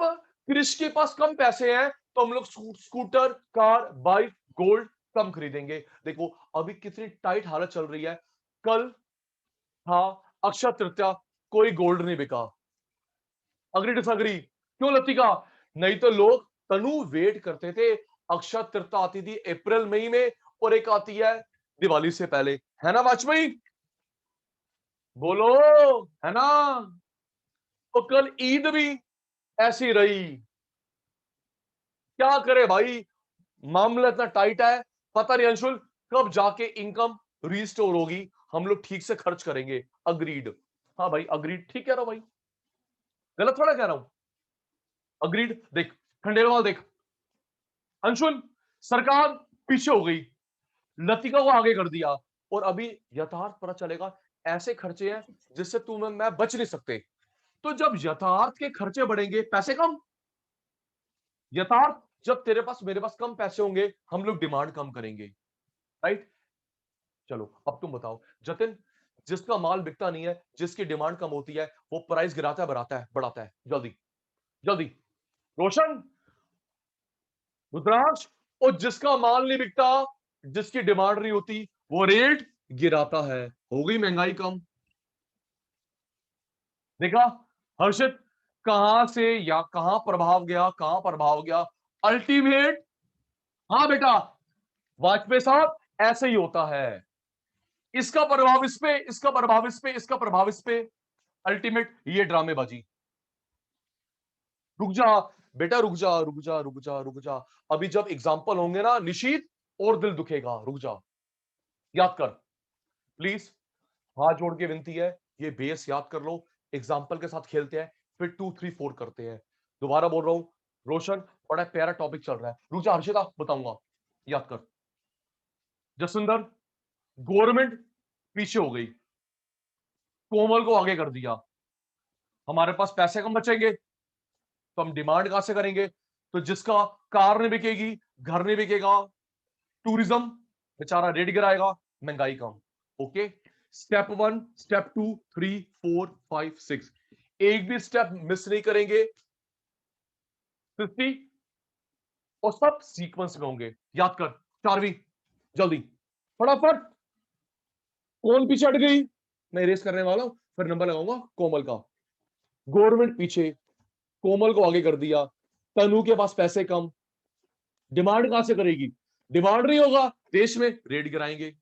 कृष के पास कम पैसे हैं तो हम लोग स्कूटर, कार, बाइक, गोल्ड कम खरीदेंगे। देखो अभी कितनी टाइट हालत चल रही है। कल था अक्षय तृतीया, कोई गोल्ड नहीं बिका। Agree disagree? क्यों लतिका? नहीं तो लोग, तनु, वेट करते थे। अक्षय तृतीया आती थी अप्रैल मई में, और एक आती है दिवाली से पहले, है ना वाजपेयी? बोलो, है ना? तो कल ईद भी ऐसी रही। क्या करे भाई, मामला इतना टाइट है। पता नहीं अंशुल कब जाके इनकम रिस्टोर होगी, हम लोग ठीक से खर्च करेंगे। अग्रीड? हाँ भाई अग्रीड, ठीक कह रहा हूं भाई, गलत थोड़ा कह रहा हूं। अग्रीड। देख खंडेलवाल, देख अंशुल, सरकार पीछे हो गई, लतिका को आगे कर दिया, और अभी यथार्थ पता चलेगा ऐसे खर्चे हैं जिससे तू मैं बच नहीं सकते। तो जब यथार्थ के खर्चे बढ़ेंगे, पैसे कम, यथार्थ, जब तेरे पास मेरे पास कम पैसे होंगे, हम लोग डिमांड कम करेंगे, राइट? चलो अब तुम बताओ जतिन, जिसका माल बिकता नहीं है, जिसकी डिमांड कम होती है, वो प्राइस गिराता है बढ़ाता है? बढ़ाता है। जल्दी जल्दी। रोशन, रुद्रांश, और जिसका माल नहीं बिकता, जिसकी डिमांड नहीं होती, वो रेट गिराता है। हो गई महंगाई कम। देखा हर्षित, कहां से या कहां प्रभाव गया, कहां प्रभाव गया? अल्टीमेट। हाँ बेटा वाजपेयी साहब, ऐसे ही होता है। इसका प्रभाव इस पे, इसका प्रभाव इस पे, इसका प्रभाव इस पे, अल्टीमेट ये ड्रामेबाजी। रुक जा बेटा, रुक जा रुक जा रुक जा रुक जा। अभी जब एग्जाम्पल होंगे ना निशीत, और दिल दुखेगा, रुक जा। याद कर प्लीज, हाथ जोड़ के विनती है, ये बेस याद कर लो। एग्जाम्पल के साथ खेलते हैं, फिर 2 3 4 करते हैं। दोबारा बोल रहा हूं, रोशन, बड़ा प्यारा टॉपिक चल रहा है, रुक जा हर्षिता बताऊंगा। याद कर जसविंदर, गवर्नमेंट पीछे हो गई, कोमल को आगे कर दिया, हमारे पास पैसे कम बचेंगे, तो हम डिमांड कहां से करेंगे? तो जिसका कार नहीं बिकेगी, घर नहीं बिकेगा, टूरिज्म बेचारा रेट गिराएगा, महंगाई कम। ओके, स्टेप 1, स्टेप 2, 3, 4, 5, 6, एक भी स्टेप मिस नहीं करेंगे 50, और सब सीक्वेंस में होंगे। याद कर, चारवी, जल्दी फटाफट। कौन पीछे हट गई? मैं रेस करने वाला हूं, फिर नंबर लगाऊंगा कोमल का। गवर्नमेंट पीछे, कोमल को आगे कर दिया, तनु के पास पैसे कम, डिमांड कहां से करेगी? डिमांड नहीं होगा देश में, रेट गिराएंगे।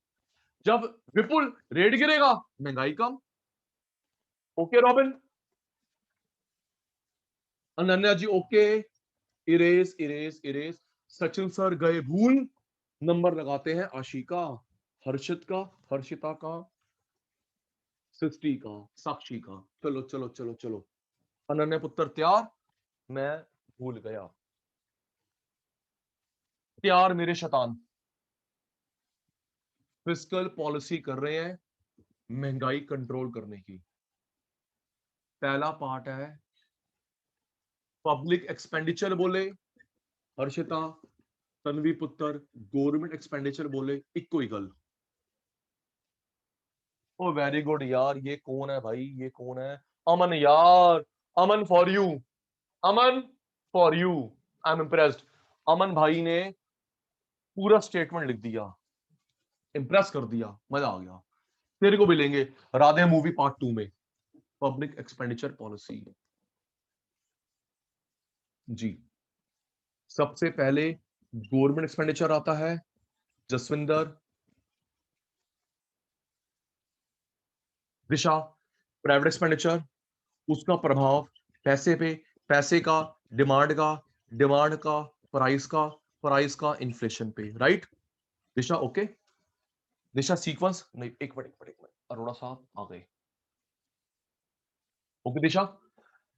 जब विपुल रेट गिरेगा, महंगाई कम। Okay Robin, Ananya ji okay, erase erase erase. Sachin sir गए भूल, नंबर लगाते हैं आशिका, हर्षित का, हर्षिता का, सृष्टि का, साक्षी का। चलो चलो चलो चलो, अनन्या पुत्र तैयार, मैं भूल गया। तैयार मेरे शैतान। फिस्कल पॉलिसी कर रहे हैं महंगाई कंट्रोल करने की। पहला पार्ट है पब्लिक एक्सपेंडिचर बोले हर्षिता तन्वी पुत्र, गवर्नमेंट एक्सपेंडिचर बोले इक्को ही गल। ओ वेरी गुड यार, ये कौन है भाई, ये कौन है? अमन यार, Aman for you, Aman for you, I am impressed. Aman भाई ने पूरा स्टेटमेंट लिख दिया, इंप्रेस कर दिया, मजा आ गया। तेरे को भी लेंगे राधे मूवी पार्ट 2 में। पब्लिक एक्सपेंडिचर पॉलिसी जी, सबसे पहले गवर्नमेंट एक्सपेंडिचर आता है जसविंदर। दिशा प्राइवेट एक्सपेंडिचर, उसका प्रभाव पैसे पे, पैसे का, डिमांड का, डिमांड का प्राइस का, प्राइस का इन्फ्लेशन पे, राइट? दिशा ओके? दिशा सीक्वेंस नहीं, एक मिनट एक मिनट, अरोड़ा साहब आ गए। ओके दिशा,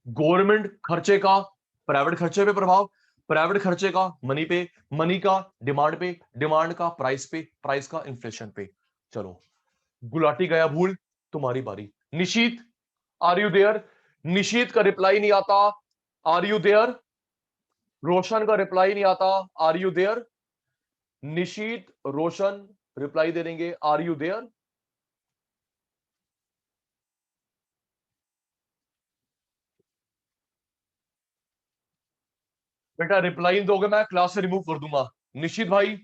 गवर्नमेंट खर्चे का प्राइवेट खर्चे पे प्रभाव, प्राइवेट खर्चे का मनी पे, मनी का डिमांड पे, डिमांड का प्राइस पे, प्राइस का इन्फ्लेशन पे। चलो गुलाटी गया भूल, तुम्हारी बारी। Nishit are you there? Nishit का रिप्लाई नहीं आता, आर यू देयर? रोशन का रिप्लाई नहीं आता, are you there? Nishit Roshan reply दे देंगे, आर यू देयर? बेटा रिप्लाई दोगे मैं क्लास से रिमूव कर दूंगा। निश्चित भाई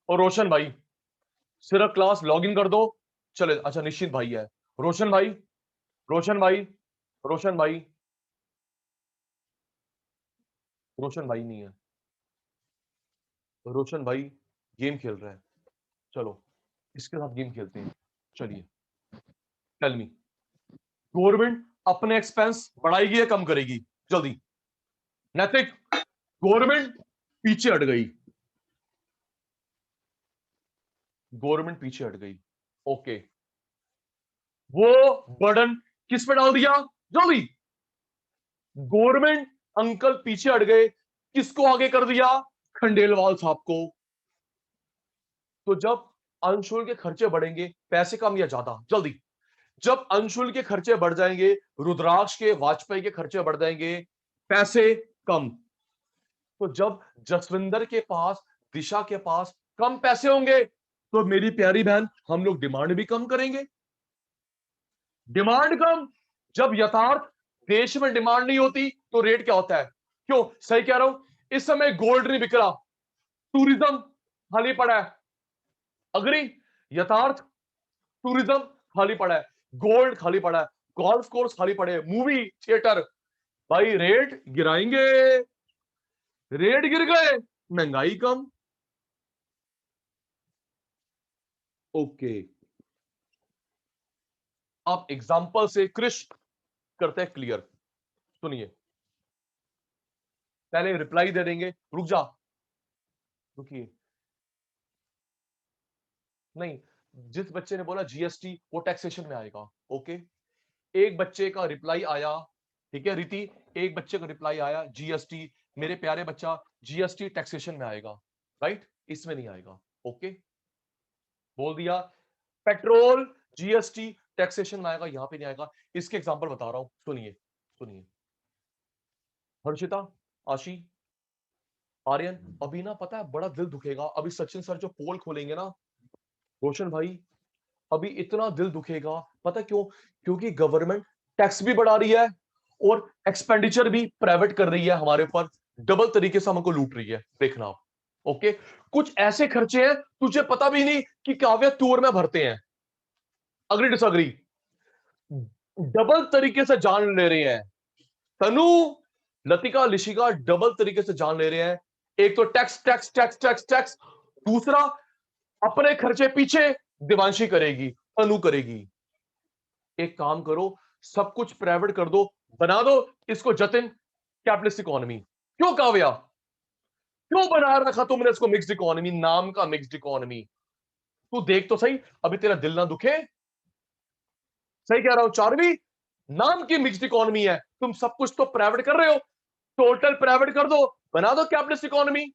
और रोशन भाई सिर्फ क्लास लॉग इन कर दो। चले, अच्छा निश्चित भाई है। रोशन भाई, रोशन भाई, रोशन भाई, रोशन भाई नहीं है। रोशन भाई गेम खेल रहा है। चलो इसके साथ गेम खेलते हैं। चलिए टेल मी, गवर्नमेंट अपने एक्सपेंस बढ़ाएगी या कम करेगी? जल्दी। नैतिक, गवर्नमेंट पीछे हट गई, गवर्नमेंट पीछे हट गई। ओके, वो बर्डन किस पे डाल दिया? जल्दी। गवर्नमेंट अंकल पीछे हट गए, किसको आगे कर दिया? खंडेलवाल साहब को। तो जब अंशुल के खर्चे बढ़ेंगे, पैसे कम या ज्यादा? जल्दी। जब अंशुल के खर्चे बढ़ जाएंगे, रुद्राक्ष के वाजपेयी के खर्चे बढ़ जाएंगे, पैसे कम। तो जब जसविंदर के पास, दिशा के पास कम पैसे होंगे, तो मेरी प्यारी बहन हम लोग डिमांड भी कम करेंगे। डिमांड कम, जब यथार्थ देश में डिमांड नहीं होती तो रेट क्या होता है? क्यों सही कह रहा हूं, इस समय गोल्ड नहीं बिक रहा, टूरिज्म खाली पड़ा है। अग्री? यथार्थ टूरिज्म खाली पड़ा है, गोल्ड खाली पड़ा है, गोल्फ कोर्स खाली पड़े, मूवी थिएटर। भाई रेट गिराएंगे, रेट गिर गए, महंगाई कम। ओके, आप एग्जांपल से क्रिश करते हैं क्लियर। सुनिए, पहले रिप्लाई दे देंगे, रुक जा, रुकिए, नहीं, जिस बच्चे ने बोला जीएसटी वो टैक्सेशन में आएगा। ओके, एक बच्चे का रिप्लाई आया, ठीक है रीति, एक बच्चे का रिप्लाई आया जीएसटी, मेरे प्यारे बच्चा जीएसटी टैक्सेशन में आएगा, राइट, इसमें नहीं आएगा। ओके, बोल दिया। पेट्रोल जीएसटी टैक्सेशन में आएगा, यहां पे नहीं आएगा। इसके एग्जांपल बता रहा हूं, सुनिए सुनिए। हर्षिता, आशी, आर्यन, अभी ना पता है बड़ा दिल दुखेगा, अभी सचिन सर जो पोल खोलेंगे ना, रोशन भाई, अभी इतना दिल दुखेगा। पता क्यों? क्योंकि गवर्नमेंट टैक्स भी बढ़ा रही है और एक्सपेंडिचर भी प्राइवेट कर रही है हमारे ऊपर, डबल तरीके से हमको लूट रही है, देखना आप। ओके, कुछ ऐसे खर्चे हैं तुझे पता भी नहीं कि काव्य टूर में भरते हैं। Agree disagree? डबल तरीके से जान ले रहे हैं, तनु, लतिका, लिशिका डबल तरीके से जान ले रहे हैं। एक तो tax tax tax tax tax, दूसरा अपने खर्चे पीछे दिवांशी करेगी, तनु करेगी। एक काम करो, सब कुछ प्राइवेट कर दो, बना दो इसको जतिन कैपिटलिस्ट इकोनॉमी। क्यों काव्या, क्यों बना रखा तुमने इसको मिक्स्ड इकोनॉमी, नाम का मिक्स्ड इकोनॉमी? तू देख तो सही, अभी तेरा दिल ना दुखे। सही कह रहा हूं चारवी, नाम की मिक्स्ड इकोनॉमी है, तुम सब कुछ तो प्राइवेट कर रहे हो, टोटल प्राइवेट कर दो, बना दो कैपिटलिस्ट इकोनॉमी।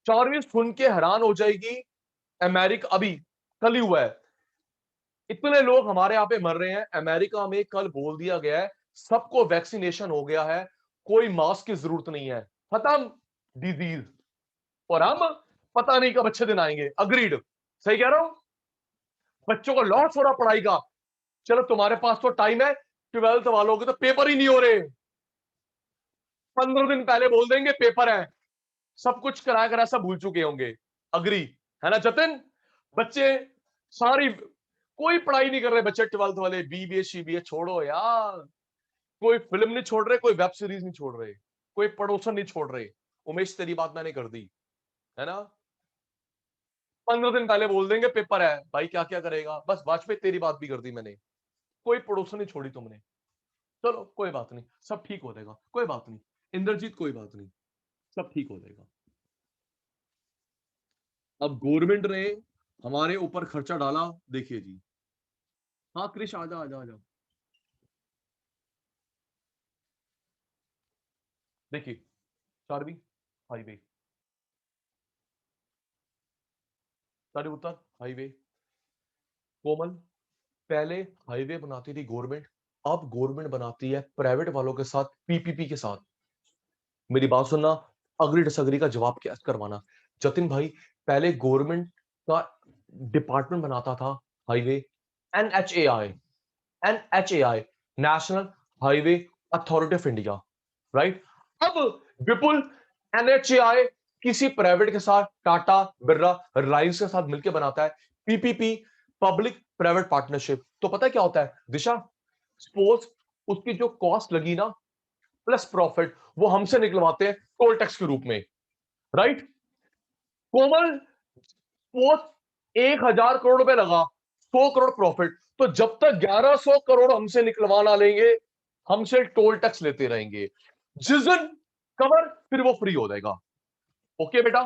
चारवीं सुन के हैरान हो जाएगी, अमेरिका अभी कल ही हुआ है, इतने लोग हमारे यहाँ पे मर रहे हैं। अमेरिका में कल बोल दिया गया है सबको वैक्सीनेशन हो गया है, कोई मास्क की जरूरत नहीं है, खत्म डिजीज। और हम पता नहीं कब अच्छे दिन आएंगे। अग्रीड, सही कह रहा हूं। बच्चों को लॉस हो रहा पढ़ाई का, चलो तुम्हारे पास तो टाइम है, 12th वालों के तो पेपर ही नहीं हो रहे, 15 दिन पहले बोल देंगे पेपर है, सब कुछ करा करा सब भूल चुके होंगे। अग्री है ना जतिन? बच्चे सारी कोई पढ़ाई नहीं कर रहे बच्चे, 12th वाले बीबीए सीबीए छोड़ो यार, कोई फिल्म नहीं छोड़ रहे, कोई वेब सीरीज नहीं छोड़ रहे, कोई पड़ोसन नहीं छोड़ रहे। उमेश तेरी बात मैंने कर दी है ना, 15 दिन पहले बोल देंगे पेपर है, भाई क्या क्या करेगा। बस वाजपेयी तेरी बात भी कर दी मैंने, कोई पड़ोसन नहीं छोड़ी तुमने। चलो कोई बात नहीं, सब ठीक हो जाएगा, कोई बात नहीं इंद्रजीत, कोई बात नहीं, सब ठीक हो जाएगा। अब गवर्नमेंट ने हमारे ऊपर खर्चा डाला, देखिए जी। हाँ क्रिश आजा आजा आजा। देखिए, चारवी हाईवे, सारे उत्तर हाईवे। कोमल, पहले हाईवे बनाती थी गवर्नमेंट, अब गवर्नमेंट बनाती है प्राइवेट वालों के साथ, पीपीपी के साथ। मेरी बात सुनना, अग्री डिसअग्री का जवाब क्या करवाना। जतिन भाई, पहले गवर्नमेंट का डिपार्टमेंट बनाता था highway, NHAI, NHAI, national highway authority of India, right. अब विपुल, एनएचएआई किसी प्राइवेट के साथ, टाटा बिरला रिलायंस के साथ मिलकर बनाता है पीपीपी, पब्लिक प्राइवेट पार्टनरशिप। तो पता है क्या होता है दिशा, सपोज उसकी जो कॉस्ट लगी ना प्लस प्रॉफिट, वो हमसे निकलवाते हैं टोल टैक्स के रूप में, राइट। कोमल, सपोज 1,000 करोड़ रुपए लगा, 100 करोड़ प्रॉफिट, तो जब तक 1,100 करोड़ हमसे निकलवा ना लेंगे, हमसे टोल टैक्स लेते रहेंगे। जिस दिन कवर, फिर वो फ्री हो जाएगा। ओके बेटा,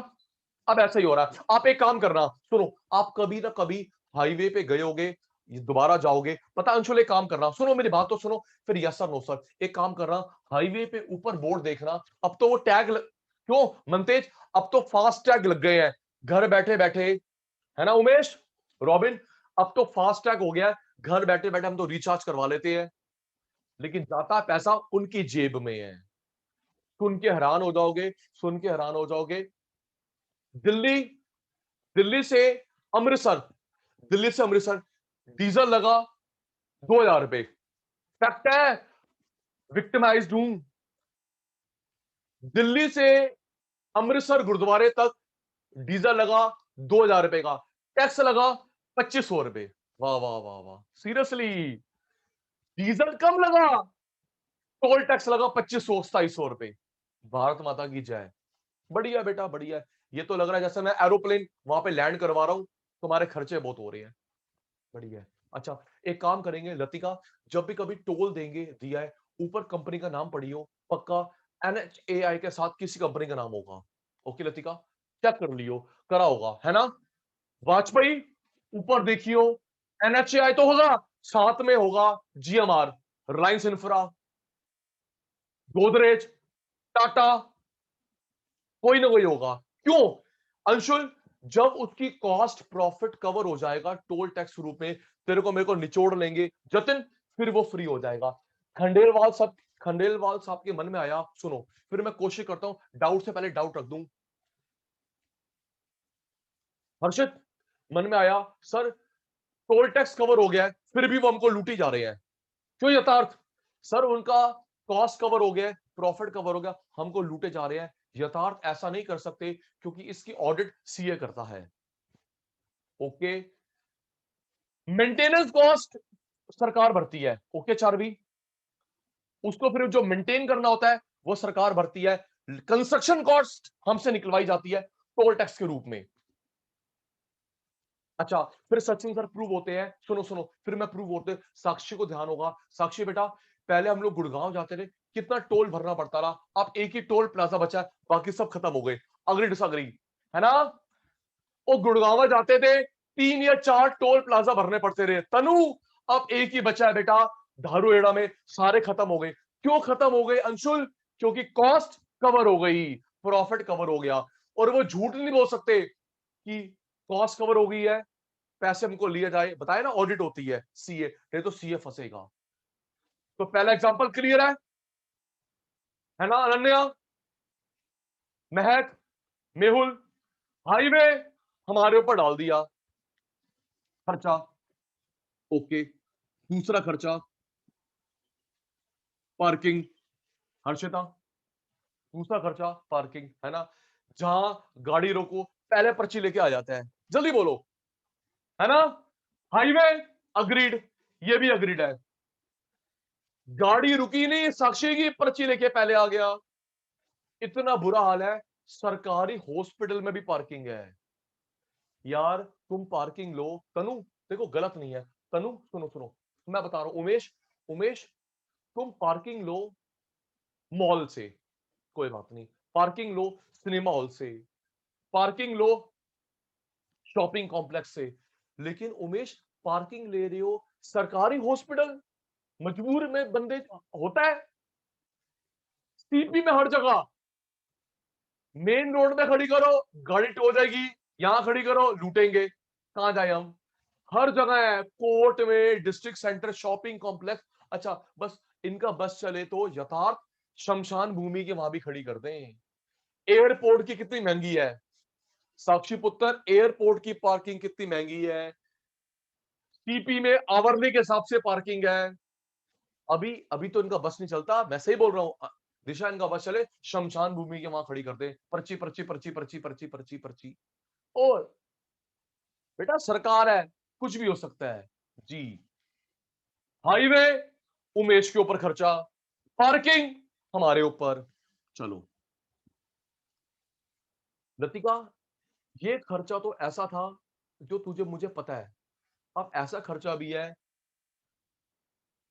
अब ऐसा ही हो रहा है। आप एक काम करना, सुनो, आप कभी ना कभी हाईवे पे गए होगे, ये दोबारा जाओगे, पता अंशुल एक काम करना, सुनो मेरी बात तो सुनो, फिर यस सर नो सर। एक काम करना, हाईवे पे ऊपर बोर्ड देखना, अब तो वो क्यों मनतेज, अब तो फास्ट टैग लग गए हैं घर बैठे बैठे, है ना उमेश, रॉबिन, अब तो फास्ट टैग हो गया है, घर बैठे बैठे हम तो रिचार्ज करवा लेते हैं, लेकिन जाता पैसा उनकी जेब में है। सुन के हैरान हो जाओगे, सुन के हैरान हो जाओगे। दिल्ली, दिल्ली से अमृतसर, दिल्ली से अमृतसर डीजल लगा 2,000 रुपए। फैक्ट है, विक्टिमाइज्ड हूं। दिल्ली से अमृतसर गुरुद्वारे तक डीजल लगा 2,000 रुपए का, टैक्स लगा 2,500 रुपए। वाह वाह वाह वाह, सीरियसली, डीजल कम लगा, टोल टैक्स लगा 2,500 2700 रुपए। भारत माता की जय। बढ़िया बेटा बढ़िया। ये तो लग रहा है जैसे मैं एरोप्लेन वहां पे लैंड करवा रहा हूं, तुम्हारे खर्चे बहुत हो रहे हैं। बढ़िया है। अच्छा, एक काम करेंगे लतिका, जब भी कभी टोल देंगे दिया है, ऊपर कंपनी का नाम पढ़ियो, पक्का एनएचएआई के साथ किसी कंपनी का नाम होगा। ओके लतिका, चेक कर लियो, करा होगा है ना। वाजपेयी, ऊपर देखियो, एनएचएआई तो होगा, साथ में होगा जीएमआर, रिलायंस इंफ्रा, गोदरेज, टाटा, कोई ना कोई होगा। क्यों अंशुल, जब उसकी कॉस्ट प्रॉफिट कवर हो जाएगा टोल टैक्स रूप में, तेरे को मेरे को निचोड़ लेंगे जतिन, फिर वो फ्री हो जाएगा। खंडेलवाल साहब के मन में आया, सुनो, फिर मैं कोशिश करता हूं डाउट से पहले डाउट रख दूं। हर्षित, मन में आया सर, टोल टैक्स कवर हो गया है, फिर भी वो हमको लूटी जा रहे हैं, क्यों यथार्थ? सर उनका कॉस्ट कवर हो गया, प्रॉफिट कवर हो गया, हमको लूटे जा रहे हैं। यथार्थ, ऐसा नहीं कर सकते क्योंकि इसकी ऑडिट सीए करता है। ओके, मेंटेनेंस कॉस्ट सरकार भरती है। ओके चारवी, उसको फिर जो मेंटेन करना होता है वो सरकार भरती है। कंस्ट्रक्शन कॉस्ट हमसे निकलवाई जाती है टोल टैक्स के रूप में। अच्छा, फिर सचिन सर प्रूव होते हैं, सुनो सुनो, फिर मैं प्रूव होते, साक्षी को ध्यान होगा, साक्षी बेटा, पहले हम लोग गुड़गांव जाते थे, कितना टोल भरना पड़ता रहा, अब एक ही टोल प्लाजा बचा है, बाकी सब खत्म हो गए। अग्री डिसअग्री, है ना। वो गुड़गांव जाते थे, 3 या 4 टोल प्लाजा भरने पड़ते रहे तनु, अब एक ही बचा है बेटा, धारूहेड़ा में, सारे खत्म हो गए। क्यों खत्म हो गए अंशुल? क्योंकि कॉस्ट कवर हो गई, प्रॉफिट कवर हो गया। और वो झूठ नहीं बोल सकते कि कॉस्ट कवर हो गई है, पैसे हमको लिया जाए। बताया ना, ऑडिट होती है सीए, नहीं तो सीए फंसेगा। तो पहला एग्जांपल क्लियर है ना अनन्या, महक, मेहुल? हाईवे हमारे ऊपर डाल दिया खर्चा, ओके। दूसरा खर्चा पार्किंग, हर्षिता, दूसरा खर्चा पार्किंग, है ना? जहां गाड़ी रोको पहले पर्ची लेके आ जाता है, जल्दी बोलो, है ना? हाईवे अग्रीड, ये भी अग्रीड है। गाड़ी रुकी नहीं, साक्षी की पर्ची लेके पहले आ गया। इतना बुरा हाल है, सरकारी हॉस्पिटल में भी पार्किंग है। यार तुम पार्किंग लो। तनु देखो गलत नहीं है, तनु सुनो सुनो, मैं बता रहा हूं। उमेश, उमेश तुम पार्किंग लो मॉल से, कोई बात नहीं। पार्किंग लो सिनेमा हॉल से, पार्किंग लो शॉपिंग कॉम्प्लेक्स से। लेकिन उमेश पार्किंग ले रहे हो सरकारी हॉस्पिटल, मजबूर में बंदे होता है। सीपी में हर जगह, मेन रोड में खड़ी करो गाड़ी टो जाएगी, यहां खड़ी करो लूटेंगे, कहां जाए हम? हर जगह है, कोर्ट में, डिस्ट्रिक्ट सेंटर, शॉपिंग कॉम्प्लेक्स। अच्छा बस इनका बस चले तो यथार्थ शमशान भूमि के वहां भी खड़ी कर दें। एयरपोर्ट की कितनी महंगी है साक्षी पुत्र, एयरपोर्ट की पार्किंग कितनी महंगी है। सीपी में आवरने के हिसाब से पार्किंग है। अभी अभी तो इनका बस नहीं चलता, मैं सही बोल रहा हूं। दिशा इनका बस चले शमशान भूमि के वहां खड़ी कर दे, पर्ची पर्ची पर्ची पर्ची पर्ची पर्ची पर्ची। और बेटा सरकार है, कुछ भी हो सकता है जी। हाईवे उमेश के ऊपर खर्चा, पार्किंग हमारे ऊपर। चलो लतिका, ये खर्चा तो ऐसा था जो तुझे मुझे पता है। अब ऐसा खर्चा भी है,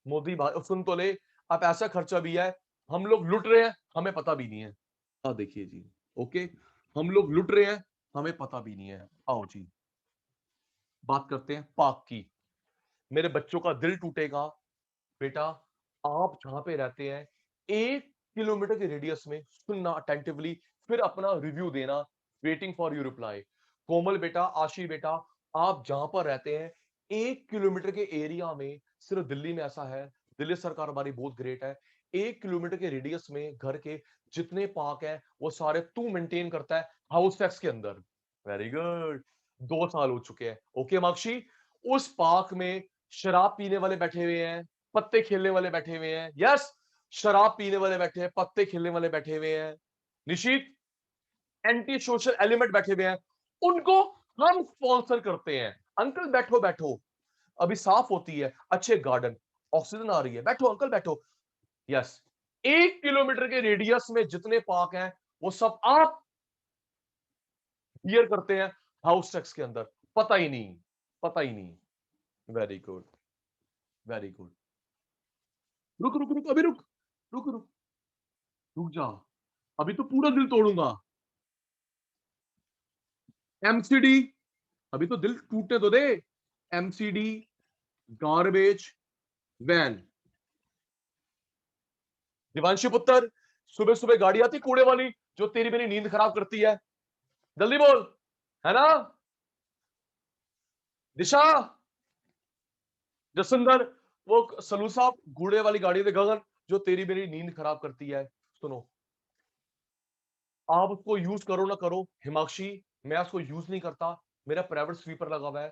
मोदी भाई सुन तो ले, अब ऐसा खर्चा भी है हम लोग लुट रहे हैं, हमें पता भी नहीं है। देखिए जी, ओके, हम लोग लुट रहे हैं, हमें पता भी नहीं है। आओ जी, बात करते हैं पाक की। मेरे बच्चों का दिल टूटेगा बेटा, आप जहां पे रहते हैं 1 किलोमीटर के रेडियस में, सुनना अटेंटिवली, फिर अपना रिव्यू देना। Waiting for you reply. Komal बेटा, आशी बेटा, आप जहां पर रहते हैं 1 किलोमीटर के एरिया में, सिर्फ दिल्ली में ऐसा है, दिल्ली सरकार हमारी बहुत ग्रेट है। 1 किलोमीटर के रेडियस में घर के जितने पार्क है वो सारे तू मेंटेन करता है हाउस टैक्स के अंदर। वेरी गुड, 2 साल हो चुके हैं। ओके माक्षी, उस पार्क में शराब पीने वाले बैठे हुए हैं, पत्ते खेलने वाले बैठे हुए हैं। यस, शराब पीने वाले बैठे हैं, पत्ते खेलने वाले बैठे हुए हैं। निशीत, एंटी सोशल एलिमेंट बैठे हुए हैं, उनको हम स्पॉन्सर करते हैं। अंकल बैठो बैठो, अभी साफ होती है, अच्छे गार्डन, ऑक्सीजन आ रही है, बैठो अंकल बैठो। यस, 1 किलोमीटर के रेडियस में जितने पार्क हैं वो सब आप बियर करते हैं हाउस टैक्स के अंदर, पता ही नहीं, पता ही नहीं। Very good, very good. रुक रुक रुक, अभी रुक, रुक रुक, रुक जा, अभी तो पूरा दिल तोड़ूंगा। एमसीडी, अभी तो दिल टूटने तो दे। MCD, garbage van. दिवांशी पुत्र, सुबह सुबह गाड़ी आती कूड़े वाली जो तेरी मेरी नींद खराब करती है, जल्दी बोल, है ना? दिशा, जसविंदर, वो सलू साहब कूड़े वाली गाड़ी दे गगन जो तेरी मेरी नींद खराब करती है। सुनो, आप उसको यूज करो ना करो, हिमाक्षी मैं उसको यूज नहीं करता, मेरा प्राइवेट स्वीपर लगा हुआ है।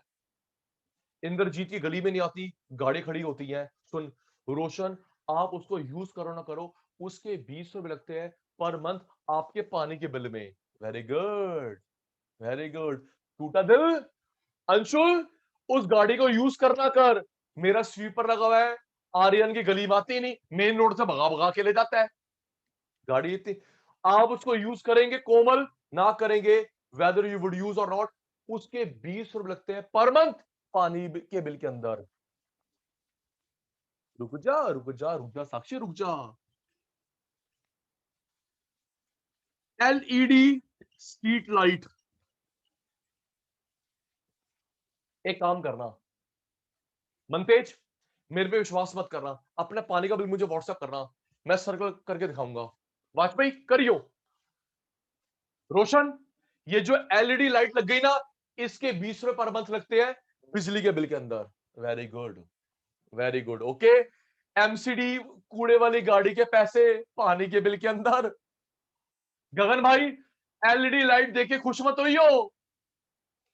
इंद्रजीत की गली में नहीं आती, गाड़ी खड़ी होती है। सुन रोशन, आप उसको यूज करो ना करो, उसके 20 रुपए लगते हैं पर मंथ आपके पानी के बिल में। Very good, very good. टूटा दिल। अंशुल, उस गाड़ी को यूज करना कर, मेरा स्वीपर लगा हुआ है, आर्यन की गली में आती नहीं, मेन रोड से भगा भगा के ले जाता है गाड़ी इतनी। आप उसको यूज करेंगे कोमल, ना करेंगे, वेदर यू वुड यूज और नॉट, उसके 20 रुपए लगते हैं पर मंथ पानी के बिल के अंदर। रुक जा रुक जा रुक जा साक्षी, रुक जा। एलईडी स्ट्रीट लाइट, एक काम करना मनतेज, मेरे पे विश्वास मत करना, अपने पानी का बिल मुझे व्हाट्सएप करना, मैं सर्कल करके दिखाऊंगा। वाजपेयी करियो। रोशन, ये जो एलईडी लाइट लग गई ना, इसके 20 रुपए पर मंथ लगते हैं बिजली के बिल के अंदर। Very good, very good. Okay, MCD कूड़े वाली गाड़ी के पैसे पानी के बिल के अंदर। गगन भाई, एलईडी लाइट देके खुश मत होइयो,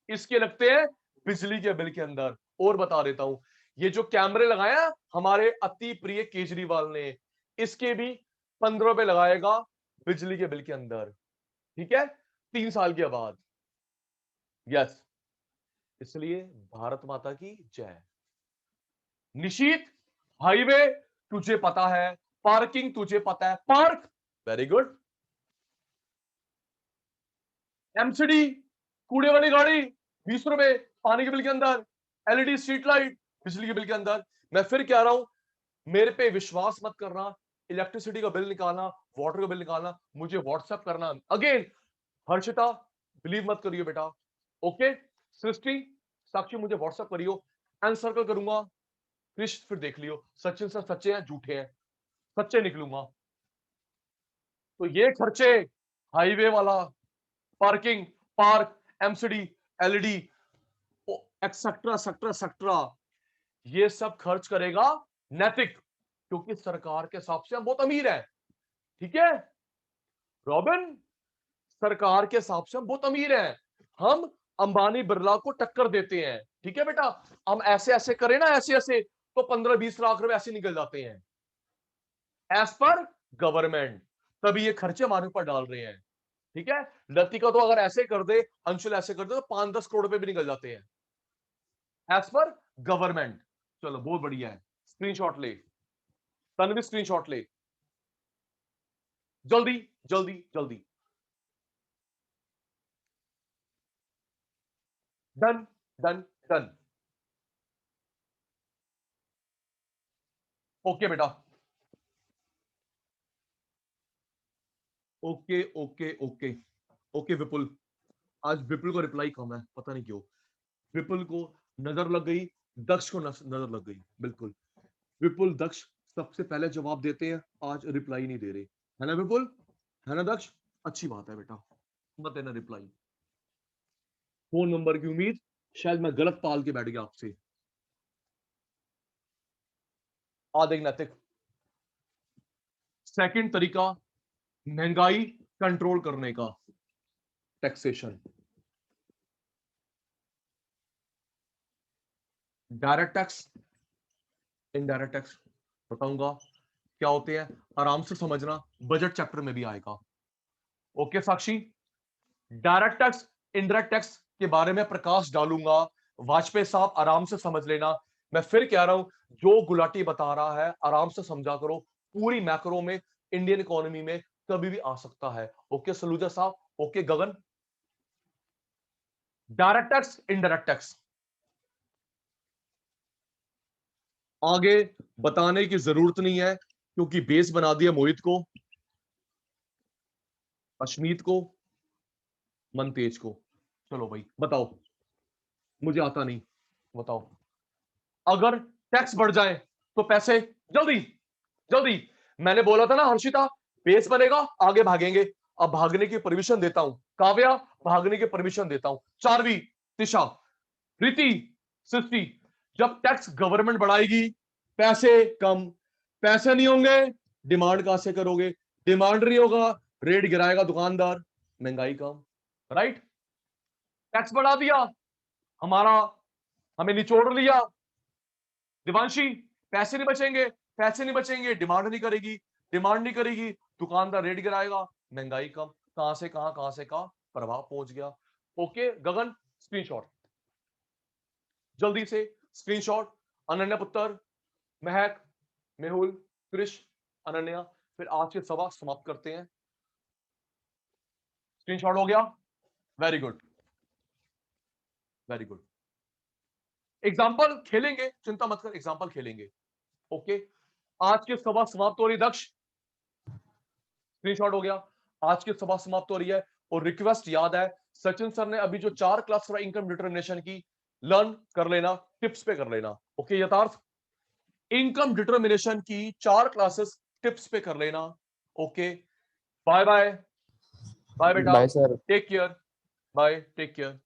इसके लगते हैं बिजली के बिल के अंदर। और बता देता हूं, ये जो कैमरे लगाया हमारे अति प्रिय केजरीवाल ने, इसके भी 15 रुपए लगाएगा बिजली के बिल के अंदर। ठीक है, 3 साल के बाद। यस, इसलिए भारत माता की जय। निशीत, हाईवे तुझे पता है, पार्किंग तुझे पता है, पार्क। Very good. एमसीडी कूड़े वाली गाड़ी 20 रुपए पानी के बिल के अंदर, एलईडी स्ट्रीट लाइट बिजली के बिल के अंदर। मैं फिर कह रहा हूं, मेरे पे विश्वास मत करना, इलेक्ट्रिसिटी का बिल निकालना, वाटर का बिल निकालना, मुझे व्हाट्सएप करना। अगेन हर्षिता, बिलीव मत करियो बेटा। ओके, सृष्टि, साक्षी, मुझे व्हाट्सएप करियो, एनसर्कल करूंगा। कृष्ण, फिर देख लियो सचिन सर सच्चे हैं झूठे हैं, सच्चे निकलूंगा। तो ये खर्चे, हाईवे वाला, parking, park, MCD, LED, etcetera etcetera etcetera, ये सब खर्च करेगा नैतिक, क्योंकि सरकार के हिसाब से हम बहुत अमीर हैं। ठीक है रॉबिन, सरकार के हिसाब से हम बहुत अमीर हैं, हम अंबानी बिरला को टक्कर देते हैं। ठीक है बेटा, हम ऐसे ऐसे करें ना, ऐसे ऐसे, तो 15-20 लाख रुपए ऐसे निकल जाते हैं एज पर गवर्नमेंट। तभी ये खर्चे हमारे ऊपर डाल रहे हैं। ठीक है, लतिका तो अगर ऐसे कर दे, अंशुल ऐसे कर दे, तो 5-10 करोड़ रुपए भी निकल जाते हैं एज पर गवर्नमेंट। चलो बहुत बढ़िया है, स्क्रीनशॉट ले, तन्वी स्क्रीनशॉट ले, जल्दी जल्दी जल्दी। Done done done. ओके बेटा, ओके ओके ओके ओके। विपुल, आज विपुल को रिप्लाई कम है, पता नहीं क्यों। विपुल को नजर लग गई, दक्ष को नजर लग गई। बिल्कुल, विपुल दक्ष सबसे पहले जवाब देते हैं, आज रिप्लाई नहीं दे रहे, है ना विपुल, है ना दक्ष? अच्छी बात है बेटा, मत देना रिप्लाई। फोन नंबर की उम्मीद, शायद मैं गलत पाल के बैठ गया आपसे। आदिक नैतिक। सेकंड तरीका महंगाई कंट्रोल करने का, taxation. Direct tax, indirect tax बताऊंगा क्या होते हैं, आराम से समझना, बजट चैप्टर में भी आएगा। ओके साक्षी, डायरेक्ट टैक्स, इनडायरेक्ट टैक्स के बारे में प्रकाश डालूंगा। वाजपेयी साहब आराम से समझ लेना। मैं फिर कह रहा हूं, जो गुलाटी बता रहा है आराम से समझा करो, पूरी मैक्रो में, इंडियन इकोनॉमी में कभी भी आ सकता है। ओके सलूजा साहब, ओके गगन। डायरेक्ट टैक्स, इनडायरेक्ट टैक्स आगे बताने की जरूरत नहीं है, क्योंकि बेस बना दिया मोहित को, अश्मीत को, मनतेज को। चलो भाई बताओ, मुझे आता नहीं, बताओ। अगर टैक्स बढ़ जाए तो पैसे, जल्दी जल्दी, मैंने बोला था ना हर्षिता, बेस बनेगा, आगे भागेंगे। अब भागने की परमिशन देता हूं काव्या, भागने की परमिशन देता हूं चारवी, तिशा, प्रीति, सृष्टि। जब टैक्स गवर्नमेंट बढ़ाएगी, पैसे कम, पैसे नहीं होंगे, डिमांड कहां से करोगे, डिमांड नहीं होगा, रेट गिराएगा दुकानदार, महंगाई कम। राइट, टैक्स बढ़ा दिया, हमारा, हमें निचोड़ लिया, दिवांशी, पैसे नहीं बचेंगे, पैसे नहीं बचेंगे, डिमांड नहीं करेगी, डिमांड नहीं करेगी, दुकानदार रेट गिराएगा, महंगाई कम। कहां से कहां से कहां प्रभाव पहुंच गया। ओके गगन, स्क्रीनशॉट जल्दी से, स्क्रीनशॉट। अनन्या पुत्र, महक, मेहुल, कृष, अनन्या, फिर आज के सभा समाप्त करते हैं। स्क्रीनशॉट हो गया, very good, very good. Example खेलेंगे, चिंता मत कर, एग्जाम्पल खेलेंगे। ओके, आज की सभा समाप्त हो रही, दक्ष स्क्रीनशॉट हो गया, आज की सभा समाप्त हो रही है। और रिक्वेस्ट याद है, सचिन सर ने अभी जो 4 क्लास फॉर इनकम डिटर्मिनेशन की, लर्न कर लेना, टिप्स पे कर लेना। ओके यथार्थ, इनकम डिटर्मिनेशन की 4 क्लासेस टिप्स पे कर लेना। ओके, बाय बाय, बाय बेटा, bye sir. Take care, bye, take care.